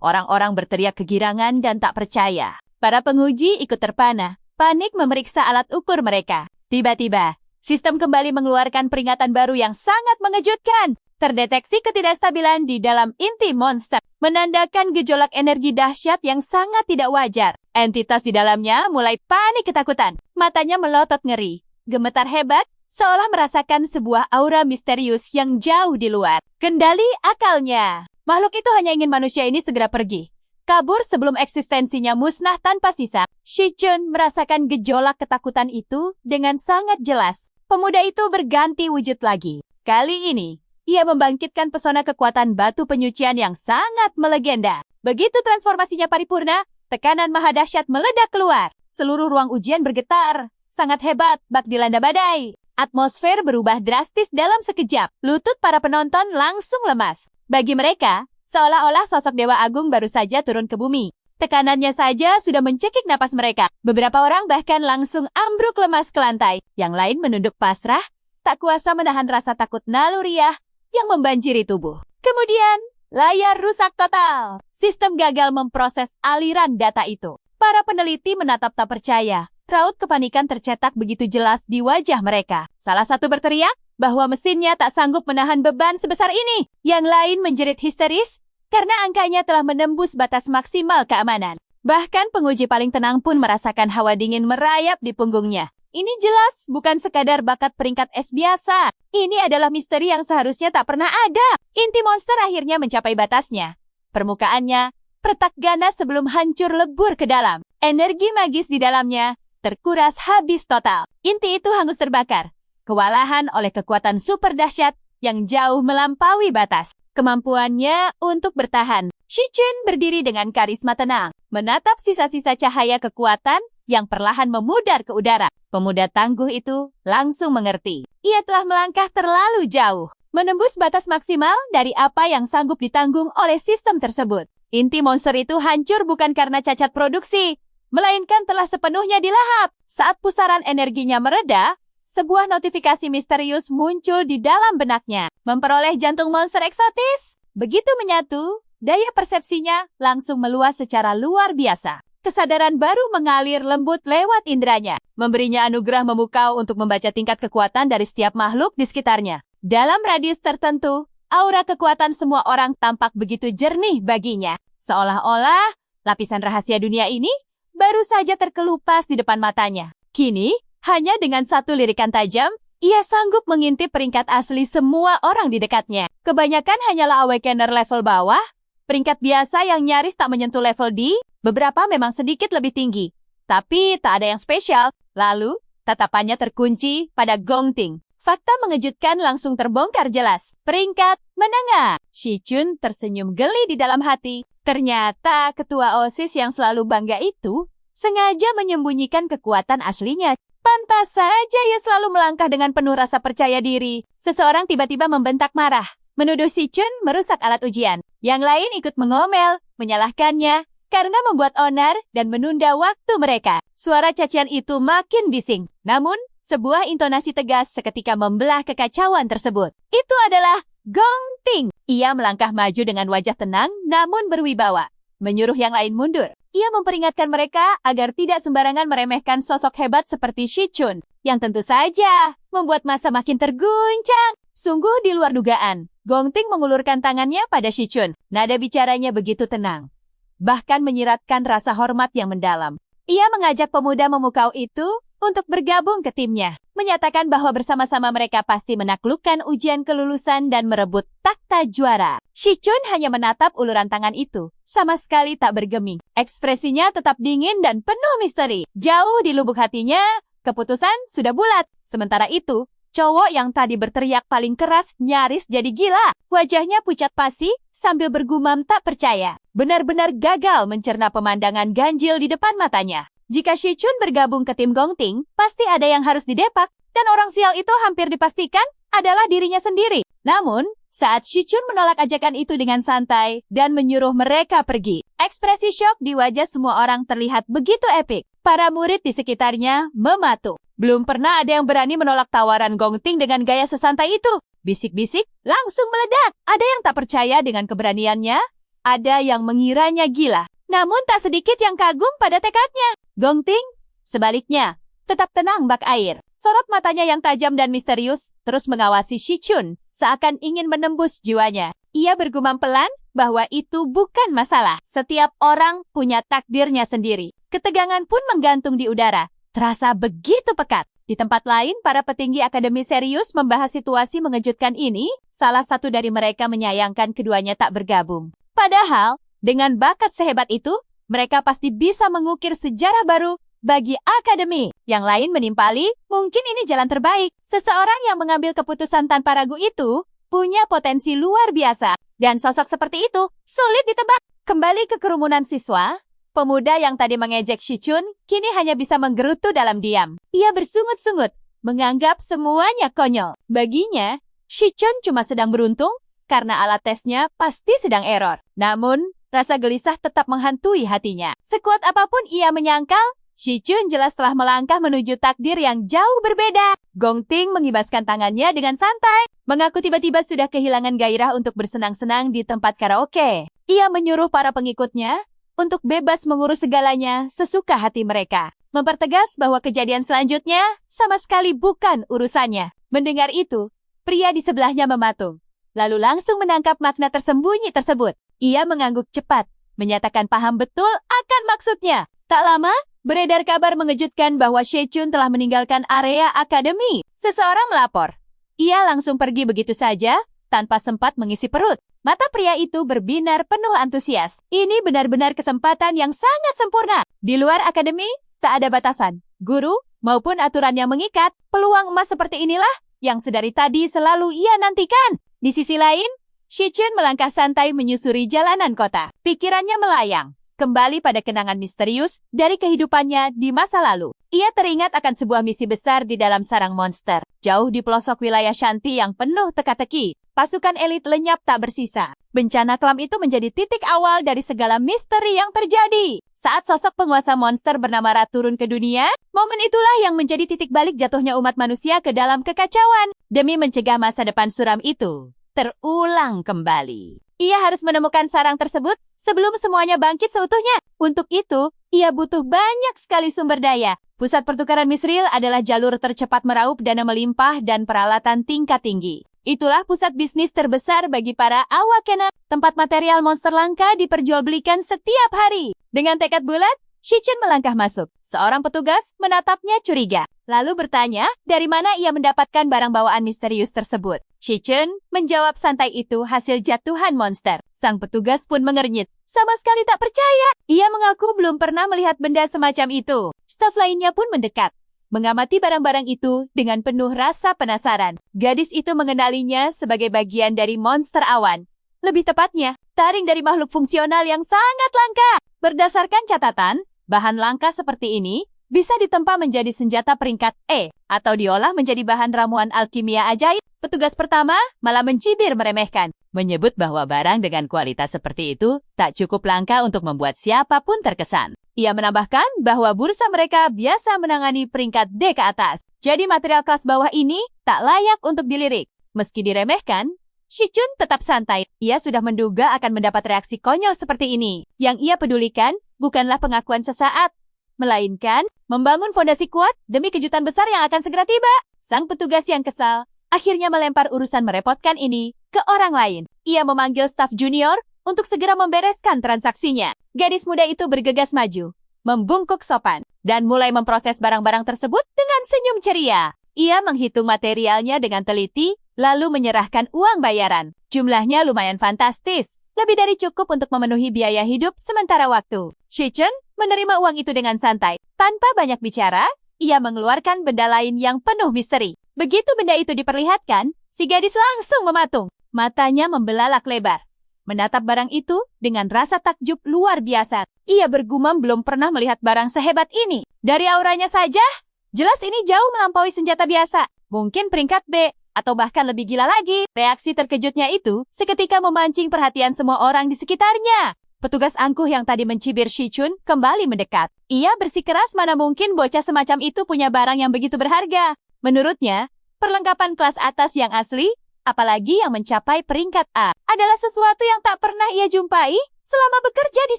Orang-orang berteriak kegirangan dan tak percaya. Para penguji ikut terpana, panik memeriksa alat ukur mereka. Tiba-tiba, sistem kembali mengeluarkan peringatan baru yang sangat mengejutkan. Terdeteksi ketidakstabilan di dalam inti monster, menandakan gejolak energi dahsyat yang sangat tidak wajar. Entitas di dalamnya mulai panik ketakutan. Matanya melotot ngeri, gemetar hebat, seolah merasakan sebuah aura misterius yang jauh di luar kendali akalnya. Makhluk itu hanya ingin manusia ini segera pergi, kabur sebelum eksistensinya musnah tanpa sisa. Shichun merasakan gejolak ketakutan itu dengan sangat jelas. Pemuda itu berganti wujud lagi. Kali ini, ia membangkitkan pesona kekuatan batu penyucian yang sangat melegenda. Begitu transformasinya paripurna, tekanan maha dahsyat meledak keluar. Seluruh ruang ujian bergetar. Sangat hebat, bak dilanda badai. Atmosfer berubah drastis dalam sekejap. Lutut para penonton langsung lemas. Bagi mereka, seolah-olah sosok Dewa Agung baru saja turun ke bumi. Tekanannya saja sudah mencekik napas mereka. Beberapa orang bahkan langsung ambruk lemas ke lantai. Yang lain menunduk pasrah, tak kuasa menahan rasa takut naluriah yang membanjiri tubuh. Kemudian, layar rusak total. Sistem gagal memproses aliran data itu. Para peneliti menatap tak percaya. Raut kepanikan tercetak begitu jelas di wajah mereka. Salah satu berteriak bahwa mesinnya tak sanggup menahan beban sebesar ini. Yang lain menjerit histeris karena angkanya telah menembus batas maksimal keamanan. Bahkan penguji paling tenang pun merasakan hawa dingin merayap di punggungnya. Ini jelas bukan sekadar bakat peringkat S biasa. Ini adalah misteri yang seharusnya tak pernah ada. Inti monster akhirnya mencapai batasnya. Permukaannya retak ganas sebelum hancur lebur ke dalam. Energi magis di dalamnya terkuras habis total. Inti itu hangus terbakar, kewalahan oleh kekuatan super dahsyat yang jauh melampaui batas. Kemampuannya untuk bertahan. Shichun berdiri dengan karisma tenang, menatap sisa-sisa cahaya kekuatan yang perlahan memudar ke udara. Pemuda tangguh itu langsung mengerti. Ia telah melangkah terlalu jauh, menembus batas maksimal dari apa yang sanggup ditanggung oleh sistem tersebut. Inti monster itu hancur bukan karena cacat produksi, melainkan telah sepenuhnya dilahap. Saat pusaran energinya mereda, sebuah notifikasi misterius muncul di dalam benaknya. Memperoleh jantung monster eksotis. Begitu menyatu, daya persepsinya langsung meluas secara luar biasa. Kesadaran baru mengalir lembut lewat indranya, memberinya anugerah memukau untuk membaca tingkat kekuatan dari setiap makhluk di sekitarnya. Dalam radius tertentu, aura kekuatan semua orang tampak begitu jernih baginya. Seolah-olah lapisan rahasia dunia ini baru saja terkelupas di depan matanya. Kini, hanya dengan satu lirikan tajam, ia sanggup mengintip peringkat asli semua orang di dekatnya. Kebanyakan hanyalah awakener level bawah, peringkat biasa yang nyaris tak menyentuh level D, beberapa memang sedikit lebih tinggi. Tapi tak ada yang spesial. Lalu, tatapannya terkunci pada Gongting. Fakta mengejutkan langsung terbongkar jelas. Peringkat menengah. Shichun tersenyum geli di dalam hati. Ternyata ketua OSIS yang selalu bangga itu sengaja menyembunyikan kekuatan aslinya. Pantas saja ia selalu melangkah dengan penuh rasa percaya diri. Seseorang tiba-tiba membentak marah, menuduh Shichun merusak alat ujian. Yang lain ikut mengomel, menyalahkannya karena membuat onar dan menunda waktu mereka. Suara cacian itu makin bising. Namun, sebuah intonasi tegas seketika membelah kekacauan tersebut. Itu adalah Gongting. Ia melangkah maju dengan wajah tenang namun berwibawa, menyuruh yang lain mundur. Ia memperingatkan mereka agar tidak sembarangan meremehkan sosok hebat seperti Shichun, yang tentu saja membuat massa makin terguncang. Sungguh di luar dugaan. Gongting mengulurkan tangannya pada Shichun. Nada bicaranya begitu tenang, bahkan menyiratkan rasa hormat yang mendalam. Ia mengajak pemuda memukau itu untuk bergabung ke timnya, menyatakan bahwa bersama-sama mereka pasti menaklukkan ujian kelulusan dan merebut takhta juara. Shichun hanya menatap uluran tangan itu, sama sekali tak bergeming. Ekspresinya tetap dingin dan penuh misteri. Jauh di lubuk hatinya, keputusan sudah bulat. Sementara itu, cowok yang tadi berteriak paling keras nyaris jadi gila. Wajahnya pucat pasi sambil bergumam tak percaya. Benar-benar gagal mencerna pemandangan ganjil di depan matanya. Jika Shichun bergabung ke tim Gongting, pasti ada yang harus didepak. Dan orang sial itu hampir dipastikan adalah dirinya sendiri. Namun, saat Shichun menolak ajakan itu dengan santai dan menyuruh mereka pergi, ekspresi syok di wajah semua orang terlihat begitu epik. Para murid di sekitarnya mematung. Belum pernah ada yang berani menolak tawaran Gongting dengan gaya sesantai itu. Bisik-bisik langsung meledak. Ada yang tak percaya dengan keberaniannya, ada yang mengiranya gila. Namun tak sedikit yang kagum pada tekadnya. Gong Ting, sebaliknya, tetap tenang bak air. Sorot matanya yang tajam dan misterius terus mengawasi Shi Chun, seakan ingin menembus jiwanya. Ia bergumam pelan bahwa itu bukan masalah. Setiap orang punya takdirnya sendiri. Ketegangan pun menggantung di udara. Terasa begitu pekat. Di tempat lain, para petinggi akademi serius membahas situasi mengejutkan ini. Salah satu dari mereka menyayangkan keduanya tak bergabung. Padahal, dengan bakat sehebat itu, mereka pasti bisa mengukir sejarah baru bagi akademi. Yang lain menimpali, mungkin ini jalan terbaik. Seseorang yang mengambil keputusan tanpa ragu itu punya potensi luar biasa. Dan sosok seperti itu sulit ditebak. Kembali ke kerumunan siswa, pemuda yang tadi mengejek Shi Chun kini hanya bisa menggerutu dalam diam. Ia bersungut-sungut, menganggap semuanya konyol. Baginya, Shi Chun cuma sedang beruntung karena alat tesnya pasti sedang error. Namun, rasa gelisah tetap menghantui hatinya. Sekuat apapun ia menyangkal, Shi Chun jelas telah melangkah menuju takdir yang jauh berbeda. Gong Ting mengibaskan tangannya dengan santai, mengaku tiba-tiba sudah kehilangan gairah untuk bersenang-senang di tempat karaoke. Ia menyuruh para pengikutnya untuk bebas mengurus segalanya sesuka hati mereka. Mempertegas bahwa kejadian selanjutnya sama sekali bukan urusannya. Mendengar itu, pria di sebelahnya mematung, lalu langsung menangkap makna tersembunyi tersebut. Ia mengangguk cepat, menyatakan paham betul akan maksudnya. Tak lama, beredar kabar mengejutkan bahwa Shi Chun telah meninggalkan area akademi. Seseorang melapor. Ia langsung pergi begitu saja, tanpa sempat mengisi perut. Mata pria itu berbinar penuh antusias. Ini benar-benar kesempatan yang sangat sempurna. Di luar akademi, tak ada batasan. Guru, maupun aturan yang mengikat, peluang emas seperti inilah yang sedari tadi selalu ia nantikan. Di sisi lain, Shi Chun melangkah santai menyusuri jalanan kota. Pikirannya melayang kembali pada kenangan misterius dari kehidupannya di masa lalu. Ia teringat akan sebuah misi besar di dalam sarang monster. Jauh di pelosok wilayah Shanti yang penuh teka-teki, pasukan elit lenyap tak bersisa. Bencana kelam itu menjadi titik awal dari segala misteri yang terjadi. Saat sosok penguasa monster bernama Ra turun ke dunia, momen itulah yang menjadi titik balik jatuhnya umat manusia ke dalam kekacauan. Demi mencegah masa depan suram itu terulang kembali, ia harus menemukan sarang tersebut sebelum semuanya bangkit seutuhnya. Untuk itu, ia butuh banyak sekali sumber daya. Pusat pertukaran Misril adalah jalur tercepat meraup dana melimpah dan peralatan tingkat tinggi. Itulah pusat bisnis terbesar bagi para awakena. Tempat material monster langka diperjualbelikan setiap hari. Dengan tekad bulat, Shi Chun melangkah masuk. Seorang petugas menatapnya curiga, lalu bertanya dari mana ia mendapatkan barang bawaan misterius tersebut. Shi Chun menjawab santai itu hasil jatuhan monster. Sang petugas pun mengernyit, sama sekali tak percaya. Ia mengaku belum pernah melihat benda semacam itu. Staf lainnya pun mendekat, mengamati barang-barang itu dengan penuh rasa penasaran. Gadis itu mengenalinya sebagai bagian dari monster awan. Lebih tepatnya, taring dari makhluk fungsional yang sangat langka. Berdasarkan catatan, bahan langka seperti ini bisa ditempa menjadi senjata peringkat E atau diolah menjadi bahan ramuan alkimia ajaib. Petugas pertama malah mencibir meremehkan, menyebut bahwa barang dengan kualitas seperti itu tak cukup langka untuk membuat siapapun terkesan. Ia menambahkan bahwa bursa mereka biasa menangani peringkat D ke atas. Jadi material kelas bawah ini tak layak untuk dilirik. Meski diremehkan, Shi Chun tetap santai. Ia sudah menduga akan mendapat reaksi konyol seperti ini. Yang ia pedulikan bukanlah pengakuan sesaat, melainkan membangun fondasi kuat demi kejutan besar yang akan segera tiba. Sang petugas yang kesal akhirnya melempar urusan merepotkan ini ke orang lain. Ia memanggil staf junior untuk segera membereskan transaksinya. Gadis muda itu bergegas maju, membungkuk sopan, dan mulai memproses barang-barang tersebut dengan senyum ceria. Ia menghitung materialnya dengan teliti, lalu menyerahkan uang bayaran. Jumlahnya lumayan fantastis, lebih dari cukup untuk memenuhi biaya hidup sementara waktu. Shi Chun menerima uang itu dengan santai. Tanpa banyak bicara, ia mengeluarkan benda lain yang penuh misteri. Begitu benda itu diperlihatkan, si gadis langsung mematung. Matanya membelalak lebar, menatap barang itu dengan rasa takjub luar biasa. Ia bergumam belum pernah melihat barang sehebat ini. Dari auranya saja, jelas ini jauh melampaui senjata biasa. Mungkin peringkat B, atau bahkan lebih gila lagi. Reaksi terkejutnya itu seketika memancing perhatian semua orang di sekitarnya. Petugas angkuh yang tadi mencibir Shi Chun kembali mendekat. Ia bersikeras mana mungkin bocah semacam itu punya barang yang begitu berharga. Menurutnya, perlengkapan kelas atas yang asli, apalagi yang mencapai peringkat A, adalah sesuatu yang tak pernah ia jumpai selama bekerja di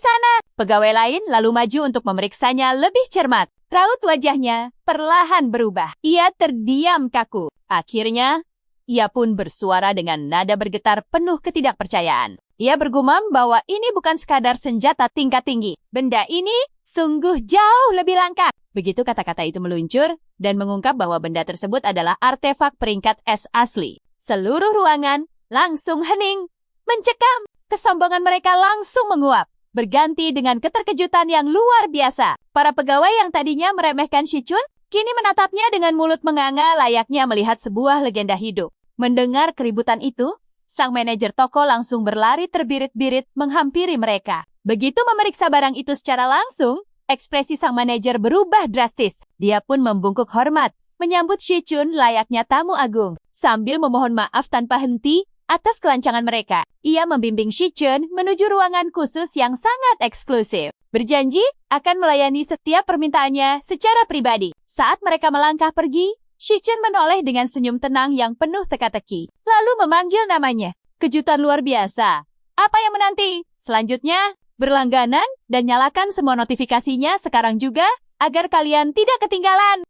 sana. Pegawai lain lalu maju untuk memeriksanya lebih cermat. Raut wajahnya perlahan berubah. Ia terdiam kaku. Akhirnya, ia pun bersuara dengan nada bergetar penuh ketidakpercayaan. Ia bergumam bahwa ini bukan sekadar senjata tingkat tinggi. Benda ini sungguh jauh lebih langka. Begitu kata-kata itu meluncur dan mengungkap bahwa benda tersebut adalah artefak peringkat S asli. Seluruh ruangan langsung hening, mencekam. Kesombongan mereka langsung menguap, berganti dengan keterkejutan yang luar biasa. Para pegawai yang tadinya meremehkan Shichun, kini menatapnya dengan mulut menganga layaknya melihat sebuah legenda hidup. Mendengar keributan itu, sang manajer toko langsung berlari terbirit-birit menghampiri mereka. Begitu memeriksa barang itu secara langsung, ekspresi sang manajer berubah drastis. Dia pun membungkuk hormat, menyambut Shichun layaknya tamu agung. Sambil memohon maaf tanpa henti atas kelancangan mereka, ia membimbing Shichun menuju ruangan khusus yang sangat eksklusif. Berjanji akan melayani setiap permintaannya secara pribadi. Saat mereka melangkah pergi, Shichun menoleh dengan senyum tenang yang penuh teka-teki, lalu memanggil namanya. Kejutan luar biasa. Apa yang menanti? Selanjutnya, berlangganan dan nyalakan semua notifikasinya sekarang juga, agar kalian tidak ketinggalan.